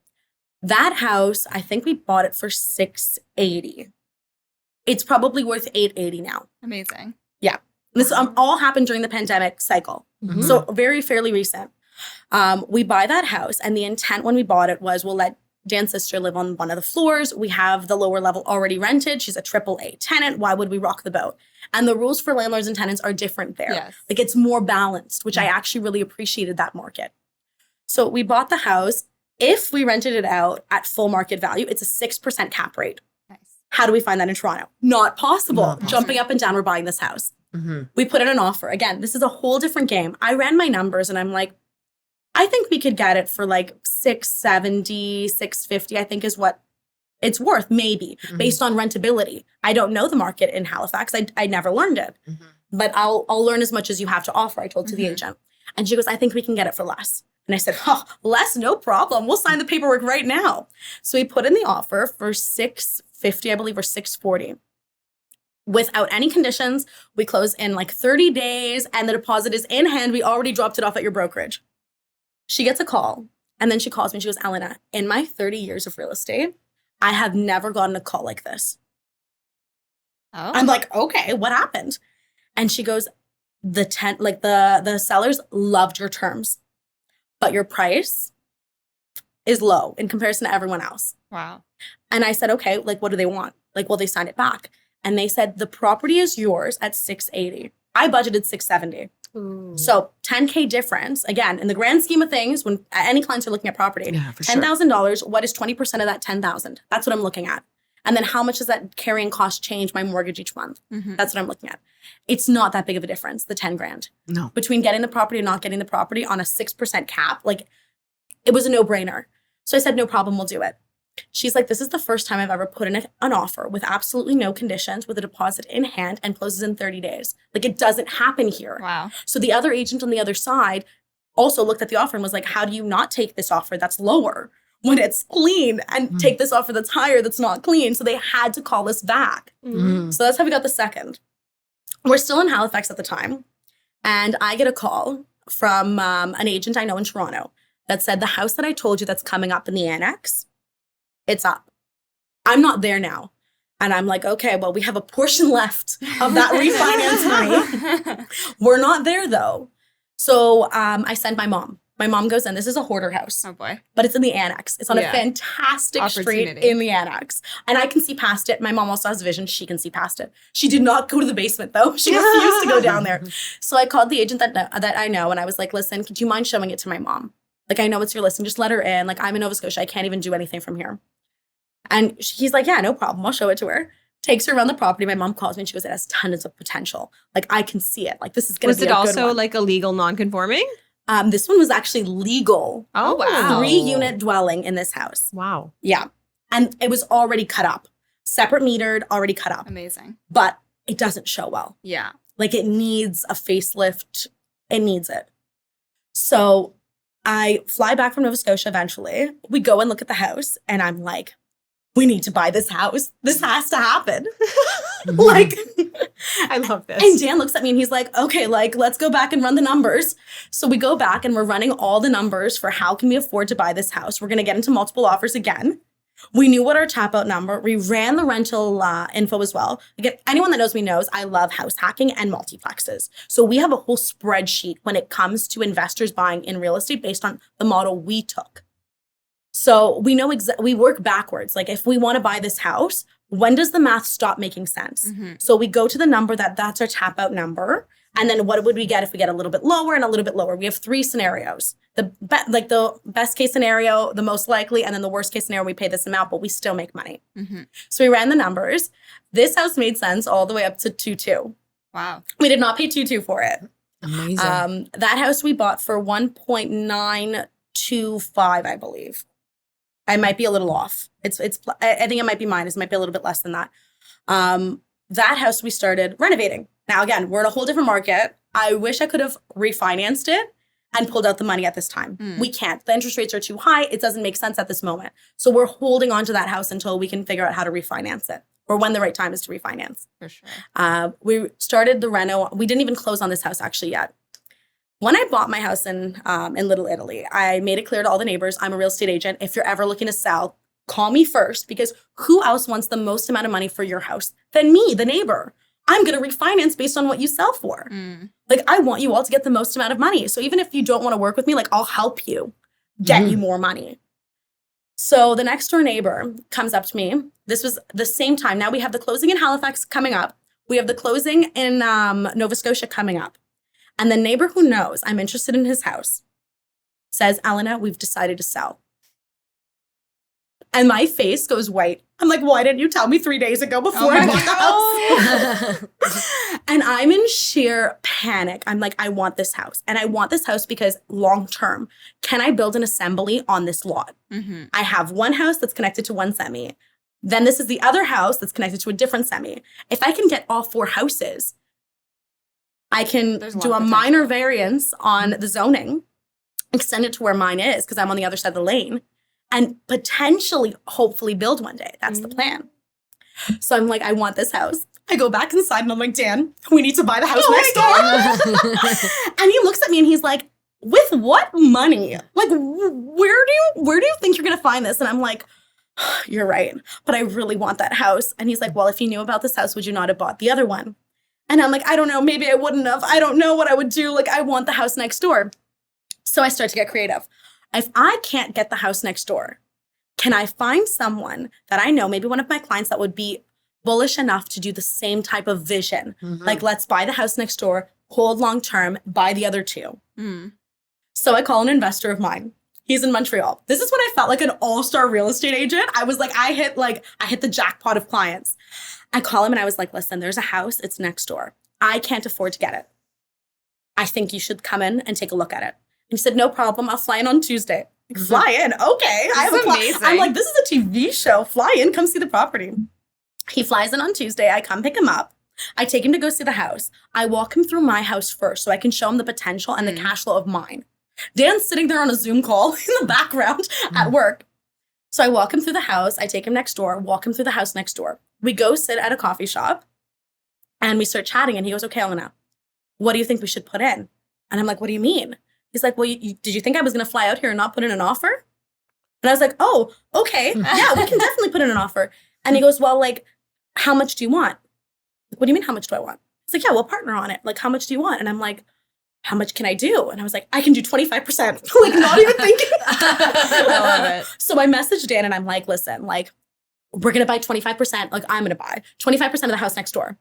That house, I think we bought it for $680. It's probably worth $880 now. Amazing. This all happened during the pandemic cycle. Mhm. So very fairly recent. We buy that house, and the intent when we bought it was we'll let Dan's sister live on one of the floors. We have the lower level already rented. She's a AAA tenant. Why would we rock the boat? And the rules for landlords and tenants are different there. Yes. Like it's more balanced, which I actually really appreciated that market. So we bought the house. If we rented it out at full market value, it's a 6% cap rate. Nice. How do we find that in Toronto? Not possible. Not possible. Jumping up and down, we're buying this house. Mm-hmm. We put in an offer. Again, this is a whole different game. I ran my numbers and I'm like, I think we could get it for like $670, $650, I think is what it's worth, maybe, Mhm. based on rentability. I don't know the market in Halifax. I never learned it. Mhm. But I'll learn as much as you have to offer, I told to the Mhm. agent. And she goes, I think we can get it for less. And I said, oh, less, no problem. We'll sign the paperwork right now. So we put in the offer for $650, I believe, or $640. Without any conditions, we close in like 30 days and the deposit is in hand. We already dropped it off at your brokerage. She gets a call and then she calls me. She goes, Elena, in my 30 years of real estate, I have never gotten a call like this. Oh. I'm like, okay, what happened? And she goes, the sellers loved your terms, but your price is low in comparison to everyone else. Wow. And I said, okay, like, what do they want? Like, will they sign it back? And they said, the property is yours at $680. I budgeted $670. Ooh. So $10K difference. Again, in the grand scheme of things, when any clients are looking at property, Yeah, for sure. $10,000, what is 20% of that $10,000? That's what I'm looking at. And then how much does that carrying cost change my mortgage each month? Mhm. That's what I'm looking at. It's not that big of a difference, the 10 grand. No. Between getting the property and not getting the property on a 6% cap, like it was a no-brainer. So I said, no problem, we'll do it. She's like, this is the first time I've ever put in an offer with absolutely no conditions, with a deposit in hand and closes in 30 days. Like it doesn't happen here. Wow. So the other agent on the other side also looked at the offer and was like, how do you not take this offer that's lower when it's clean and take this offer that's higher that's not clean? So they had to call us back. Mhm. So that's how we got the second. We're still in Halifax at the time. And I get a call from an agent I know in Toronto that said, the house that I told you that's coming up in the annex, it's up. I'm not there now. And I'm like, okay, well, we have a portion left of that refinance money. We're not there though. So I send my mom. My mom goes in. This is a hoarder house, Oh boy. but it's in the annex. It's on Yeah. a fantastic street Opportunity. in the annex. And I can see past it. My mom also has vision. She can see past it. She did not go to the basement though. She refused to go down there. So I called the agent that I know and I was like, listen, could you mind showing it to my mom? Like, I know it's your listing. Just let her in. Like, I'm in Nova Scotia. I can't even do anything from here. And he's like, yeah, no problem. I'll show it to her. Takes her around the property. My mom calls me and she goes, it has tons of potential. Like, I can see it. Like, this is going to Was be it a good also one. like a legal non-conforming? This one was actually legal. Oh, wow. 3-unit dwelling in this house. Wow. Yeah. And it was already cut up. Separate metered, already cut up. Amazing. But it doesn't show well. Yeah. Like, it needs a facelift. It needs it. So I fly back from Nova Scotia eventually. We go and look at the house and I'm like, we need to buy this house. This has to happen. Like, I love this. and Dan looks at me and he's like, okay, like, let's go back and run the numbers. So we go back and we're running all the numbers for how can we afford to buy this house. We're going to get into multiple offers again. We knew what our tap out number. We ran the rental info as well. Again, anyone that knows me knows I love house hacking and multiplexes. So we have a whole spreadsheet when it comes to investors buying in real estate based on the model we took. So we know we work backwards. Like if we want to buy this house, when does the math stop making sense? So we go to the number that's our tap out number. And then what would we get if we get a little bit lower and a little bit lower? We have 3 scenarios. The best case scenario, the most likely, and then the worst case scenario, we pay this amount, but we still make money. So we ran the numbers. This house made sense all the way up to 2.2. Wow. We did not pay 2.2 for it. Amazing. That house we bought for 1.925, I believe. I might be a little off. I think it might be minus. It might be a little bit less than that. That house we started renovating. Now, again, we're in a whole different market. I wish I could have refinanced it and pulled out the money at this time. We can't. The interest rates are too high. It doesn't make sense at this moment. So we're holding on to that house until we can figure out how to refinance it, or when the right time is to refinance. For sure. We started the reno. We didn't even close on this house actually yet. When I bought my house in Little Italy, I made it clear to all the neighbors, I'm a real estate agent. If you're ever looking to sell, call me first, because who else wants the most amount of money for your house than me, the neighbor? I'm going to refinance based on what you sell for. Like, I want you all to get the most amount of money. So even if you don't want to work with me, like, I'll help you get you more money. So the next door neighbor comes up to me. This was the same time. Now we have the closing in Halifax coming up. We have the closing in Nova Scotia coming up. And the neighbor who knows I'm interested in his house says, Elena, we've decided to sell. And my face goes white. I'm like, why didn't you tell me 3 days ago before I bought the house? And I'm in sheer panic. I'm like, I want this house. And I want this house because long term, can I build an assembly on this lot? I have one house that's connected to one semi. Then this is the other house that's connected to a different semi. If I can get all 4 houses, I can do a minor variance on the zoning, extend it to where mine is because I'm on the other side of the lane, and potentially, hopefully build one day. That's the plan. So I'm like, I want this house. I go back inside and I'm like, Dan, we need to buy the house next door. And he looks at me and he's like, with what money? Like, where do you think you're going to find this? And I'm like, you're right, but I really want that house. And he's like, well, if you knew about this house, would you not have bought the other one? And I'm like, I don't know, maybe I wouldn't have. I don't know what I would do. Like, I want the house next door. So I start to get creative. If I can't get the house next door, can I find someone that I know, maybe one of my clients that would be bullish enough to do the same type of vision? Like, let's buy the house next door, hold long term, buy the other 2. So I call an investor of mine. He's in Montreal. This is when I felt like an all-star real estate agent. I was like, I hit the jackpot of clients. I call him and I was like, listen, there's a house. It's next door. I can't afford to get it. I think you should come in and take a look at it. And he said, no problem. I'll fly in on Tuesday. Like, fly in? Okay. Amazing. I'm like, this is a TV show. Fly in, come see the property. He flies in on Tuesday. I come pick him up. I take him to go see the house. I walk him through my house first so I can show him the potential and the cash flow of mine. Dan's sitting there on a Zoom call in the background at work. So I walk him through the house. I take him next door, walk him through the house next door. We go sit at a coffee shop and we start chatting. And he goes, okay, Elena, what do you think we should put in? And I'm like, what do you mean? He's like, well, did you think I was going to fly out here and not put in an offer? And I was like, oh, okay. Yeah, we can definitely put in an offer. And he goes, well, like, how much do you want? Like, what do you mean, how much do I want? He's like, yeah, we'll partner on it. Like, how much do you want? And I'm like, how much can I do? And I was like, I can do 25%. Like, not even thinking. I love it. So I messaged Dan and I'm like, listen, like, we're going to buy 25%. Like, I'm going to buy 25% of the house next door.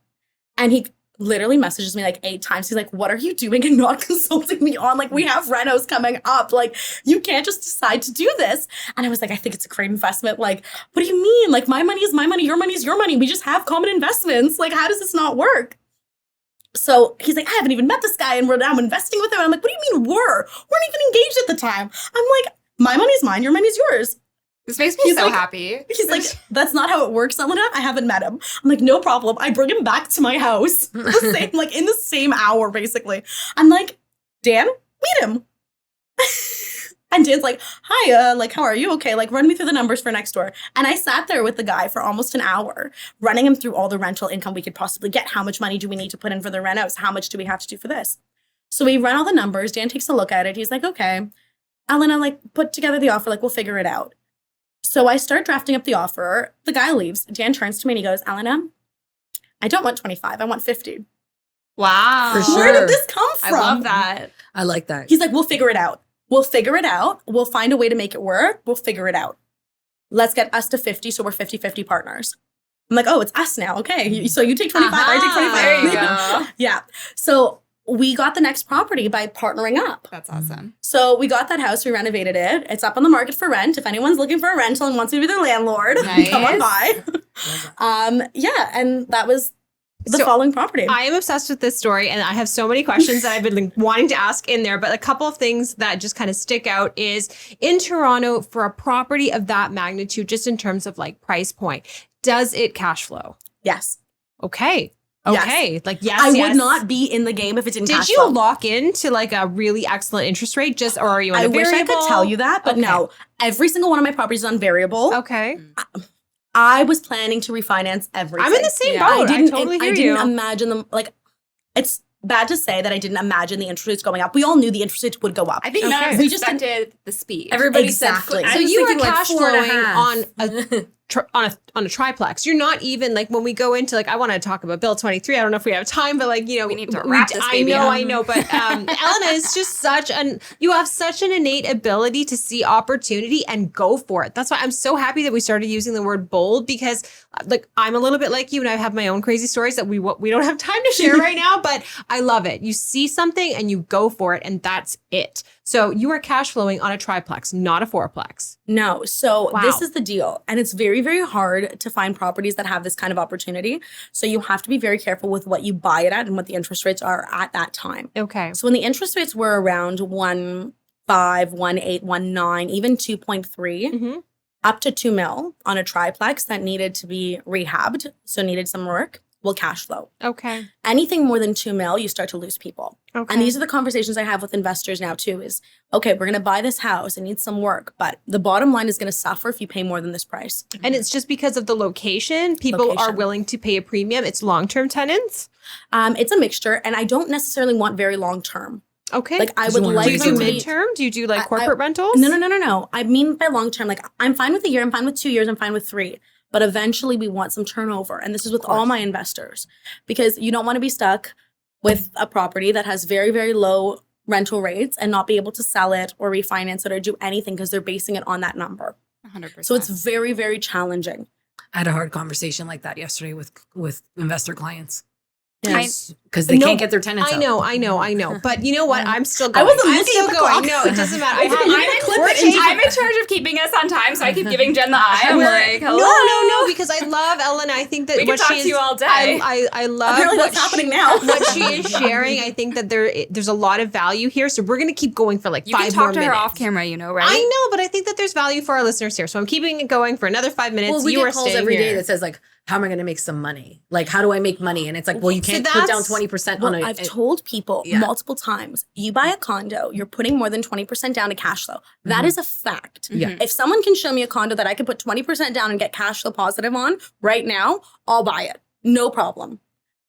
And he literally messages me like 8 times. He's like, what are you doing and not consulting me on? Like, we have renos coming up. Like, you can't just decide to do this. And I was like, I think it's a great investment. Like, what do you mean? Like, my money is my money. Your money is your money. We just have common investments. Like, how does this not work? So he's like, I haven't even met this guy and I'm investing with him. And I'm like, what do you mean we're not even engaged at the time. I'm like, my money's mine. Your money's yours. This makes me so happy. He's like, that's not how it works, Elena. I haven't met him. I'm like, no problem. I bring him back to my house in the same hour, basically. I'm like, Dan, meet him. And Dan's like, hi, like, how are you? Okay, like, run me through the numbers for next door. And I sat there with the guy for almost an hour, running him through all the rental income we could possibly get. How much money do we need to put in for the renos? How much do we have to do for this? So we run all the numbers. Dan takes a look at it. He's like, okay, Elena, like, put together the offer. Like, we'll figure it out. So I start drafting up the offer. The guy leaves. Dan turns to me and he goes, Elena, I don't want 25. I want 50. Wow. For sure. Where did this come from? I love that. I like that. He's like, we'll figure it out. We'll figure it out. We'll find a way to make it work. We'll figure it out. Let's get us to 50 so we're 50-50 partners. I'm like, oh, it's us now. Okay. So you take 25, I take 25. There you go. Yeah. So we got the next property by partnering up. That's awesome. So we got that house, we renovated it. It's up on the market for rent. If anyone's looking for a rental and wants to be their landlord, come on by. Yeah, and that was the following property. I am obsessed with this story, and I have so many questions that I've been wanting to ask in there. But a couple of things that just kind of stick out is in Toronto for a property of that magnitude, just in terms of like price point, does it cash flow? Yes. Okay. Yes. Okay. Like, yes, I yes. would not be in the game if it didn't Did cash you flow. lock into like a really excellent interest rate just, or are you on a I wish I variable? could tell you that, but Okay. no. Every single one of my properties is on variable. Okay. I was planning to refinance everything. I'm in the same Yeah. boat. I totally hear I you. didn't imagine them, like, it's bad to say that I didn't imagine the interest rates going up. We all knew the interest rates would go up. I think none of Okay. us We just expected the speed. Everybody Exactly. said, So I was you are thinking like cash 4.5. flowing on a triplex. You're not even like when we go into like I want to talk about Bill 23. I don't know if we have time, but like We need to wrap this baby I up. know. But Elena is just you have such an innate ability to see opportunity and go for it. That's why I'm so happy that we started using the word bold because like I'm a little bit like you and I have my own crazy stories that we don't have time to share right now. But I love it. You see something and you go for it, and that's it. So you are cash flowing on a triplex, not a fourplex. No. So Wow. this is the deal. And it's very, very hard to find properties that have this kind of opportunity. So you have to be very careful with what you buy it at and what the interest rates are at that time. Okay. So when the interest rates were around 1.5, 1.8, 1.9, even 2.3, Mm-hmm. up to 2 mil on a triplex that needed to be rehabbed, so needed some work, will cash flow. Okay. Anything more than 2 mil, you start to lose people. Okay. And these are the conversations I have with investors now too is, okay, we're going to buy this house. It needs some work, but the bottom line is going to suffer if you pay more than this price. And it's just because of the location. People are Location. willing to pay a premium. It's long-term tenants. It's a mixture, and I don't necessarily want very long term. Okay. Like I You would want like do you to do reasonable. be midterm? Do you do like I- corporate rentals? No. I mean by long term, like I'm fine with a year, I'm fine with 2 years, I'm fine with 3. But eventually we want some turnover. And this is with all my investors because you don't want to be stuck with a property that has very, very low rental rates and not be able to sell it or refinance it or do anything because they're basing it on that number. 100%. So it's very, very challenging. I had a hard conversation like that yesterday with investor clients Yes. because they No, can't get their tenants I out. know. But you know what? I'm still I going. wasn't I'm looking still at the going. clock. No, it doesn't matter. I'm in charge of keeping us on time, so I keep giving Jen the eye. I'm like, hello. No, because I love Ellen. I think that We what can talk she to is, you all day. I love Apparently what that's happening now. what she is sharing. I think that there's a lot of value here. So we're going to keep going for like You 5 can more talk to minutes. her off camera, you know, right? I know, but I think that there's value for our listeners here. So I'm keeping it going for another 5 minutes. Well, we you are get calls staying every day here. that says like, "How am I going to make some money? Like, how do I make money?" And it's like, well, you So can't put down that's- 20% Well, on a. I've told people Yeah. multiple times, you buy a condo, you're putting more than 20% down to cash flow. That is a fact. Yeah. If someone can show me a condo that I can put 20% down and get cash flow positive on right now, I'll buy it. No problem.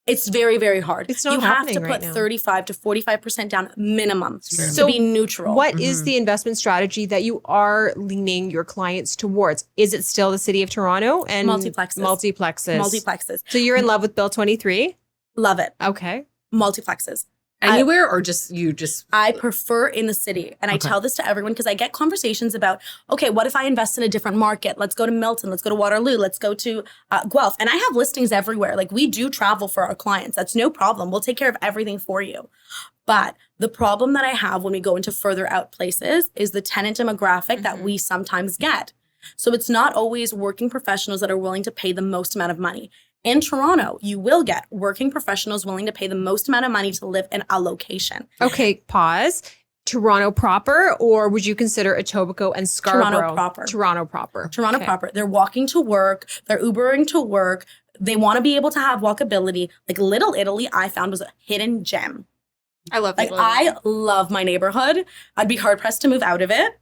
It's very, very hard. It's not you have happening to right put now. 35 to 45% down minimum So to be neutral. What is the investment strategy that you are leaning your clients towards? Is it still the city of Toronto and Multiplexes. Multiplexes. So you're in love with Bill 23? Love it. Okay. Multiplexes. Anywhere or just you just I prefer in the city. And I Okay. tell this to everyone because I get conversations about, okay, what if I invest in a different market? Let's go to Milton. Let's go to Waterloo. Let's go to Guelph. And I have listings everywhere. Like we do travel for our clients. That's no problem. We'll take care of everything for you. But the problem that I have when we go into further out places is the tenant demographic that we sometimes get. So it's not always working professionals that are willing to pay the most amount of money. In Toronto, you will get working professionals willing to pay the most amount of money to live in a location. Okay, pause. Toronto proper, or would you consider Etobicoke and Scarborough? Toronto proper. Toronto proper. Toronto Okay. proper. They're walking to work. They're Ubering to work. They want to be able to have walkability. Like Little Italy, I found was a hidden gem. I love Like Little Italy. I love my neighborhood. I'd be hard pressed to move out of it.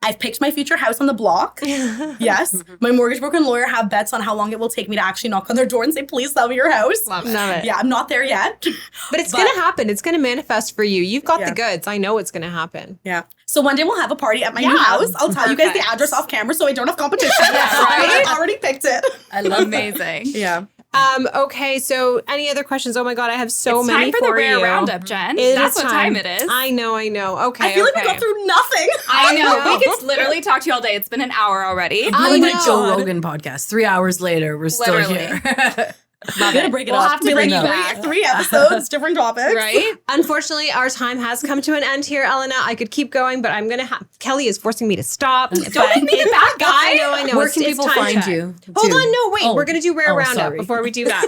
I've picked my future house on the block. Yes. My mortgage broker and lawyer have bets on how long it will take me to actually knock on their door and say, please sell me your house. Love it. Love it. Yeah, I'm not there yet. But it's going to happen. It's going to manifest for you. You've got Yeah. the goods. I know it's going to happen. Yeah. So one day we'll have a party at my new Yeah. house. I'll tell you guys the Perfect. address off camera so I don't have competition. Yeah, right? I already picked it. I love that. Amazing. Yeah. Okay, so any other questions? Oh my God, I have so it's many time for the rare you. roundup, Jen. It That's is what time it is. I know. Okay. I feel like we got through nothing. I know. know. We could literally talk to you all day. It's been an hour already. I Like the know. Joe Rogan podcast. 3 hours later, we're still Literally. here. I'm gonna break it We'll up. have to Be bring like you back. three episodes, different topics. Right? Unfortunately, our time has come to an end here, Elena. I could keep going, but I'm gonna have Kelly is forcing me to stop. Don't make me the bad guy. I know. Where it's- can it's people time find check. you? Hold too? on, no, wait. Oh. We're gonna do rare Oh, roundup sorry. before we do that.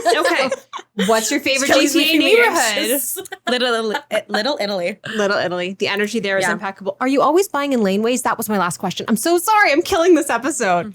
Okay. What's your favorite Kelly's GTA making me neighborhood? anxious. Little Italy. Little Italy. The energy there is Yeah. impeccable. Are you always buying in laneways? That was my last question. I'm so sorry. I'm killing this episode.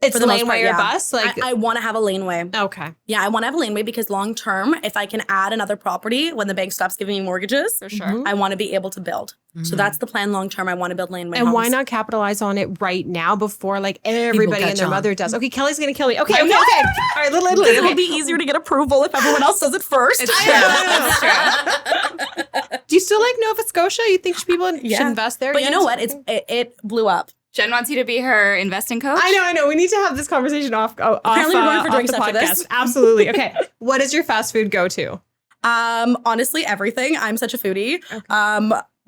It's For the most laneway part, or yeah. bus. Like I want to have a laneway. okay. Yeah, I want to have a laneway because long term, if I can add another property when the bank stops giving me mortgages, For sure. Mhm. I want to be able to build. So that's the plan long term. I want to build laneway And homes. why not capitalize on it right now before like everybody and catch their on. mother does? Okay, Kelly's gonna kill me. Okay. I know. All right, Little Italy. It Okay. will be easier to get approval if everyone else does it first. It's I true. know. It's true. Do you still like Nova Scotia? You think people should Yeah. invest there? But you know what? Yes? It blew up. Jen wants you to be her investing coach. I know. We need to have this conversation off Apparently we're going for off drinks the after podcast. this. Absolutely. Okay. What is your fast food go-to? Honestly, everything. I'm such a foodie.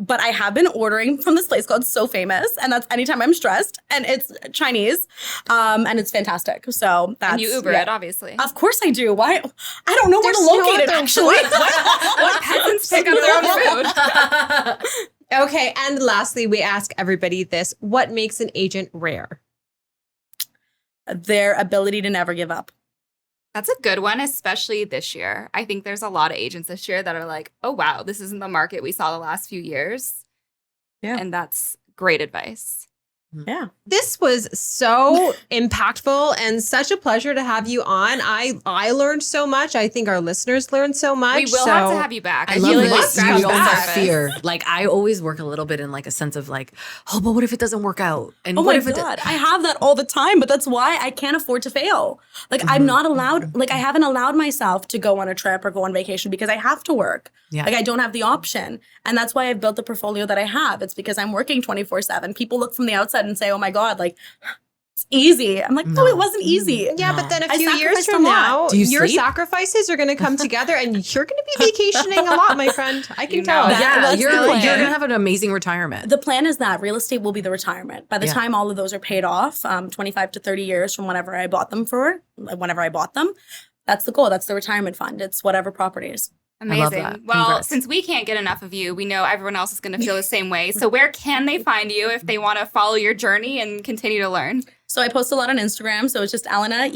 But I have been ordering from this place called So Famous, and that's anytime I'm stressed, and it's Chinese, and it's fantastic. So that's And you Uber yeah. it, obviously. Of course I do. Why? I don't know where to There's no locate it. other Actually, What peasants pick up their own food? Okay. And lastly, we ask everybody this. What makes an agent rare? their ability to never give up. That's a good one, especially this year. I think there's a lot of agents this year that are like, oh, wow, this isn't the market we saw the last few years. Yeah. And that's great advice. Yeah. This was so impactful and such a pleasure to have you on. I learned so much. I think our listeners learned so much. We will have to have you back. I feel love like we this. scratched We the own that surface. fear. Like I always work a little bit in like a sense of like, oh, but what if it doesn't work out? And Oh what my if it God. I have that all the time, but that's why I can't afford to fail. Like I'm not allowed, like I haven't allowed myself to go on a trip or go on vacation because I have to work. Yeah. Like I don't have the option. And that's why I've built the portfolio that I have. It's because I'm working 24/7. People look from the outside and say, oh my God, like it's easy. I'm like, no, it wasn't easy. Yeah, No. but then a I few years sacrificed from a lot. now, Do you your sleep? sacrifices are going to come together and you're going to be vacationing a lot, my friend. I can You tell. know. That's you're the plan. gonna have an amazing retirement. The plan is that real estate will be the retirement. By the Yeah. time all of those are paid off, 25 to 30 years from whenever I bought them, that's the goal. That's the retirement fund. It's whatever properties. Amazing. love that. Well, Congrats. since we can't get enough of you, we know everyone else is going to feel the same way. So where can they find you if they want to follow your journey and continue to learn? So I post a lot on Instagram. So it's just Elena,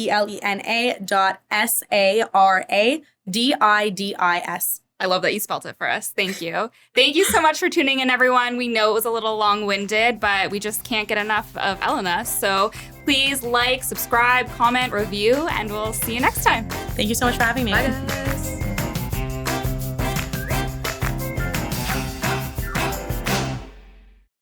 ELENA.SARADIDIS. I love that you spelled it for us. Thank you. Thank you so much for tuning in, everyone. We know it was a little long-winded, but we just can't get enough of Elena. So please like, subscribe, comment, review, and we'll see you next time. Thank you so much for having me. Bye, guys.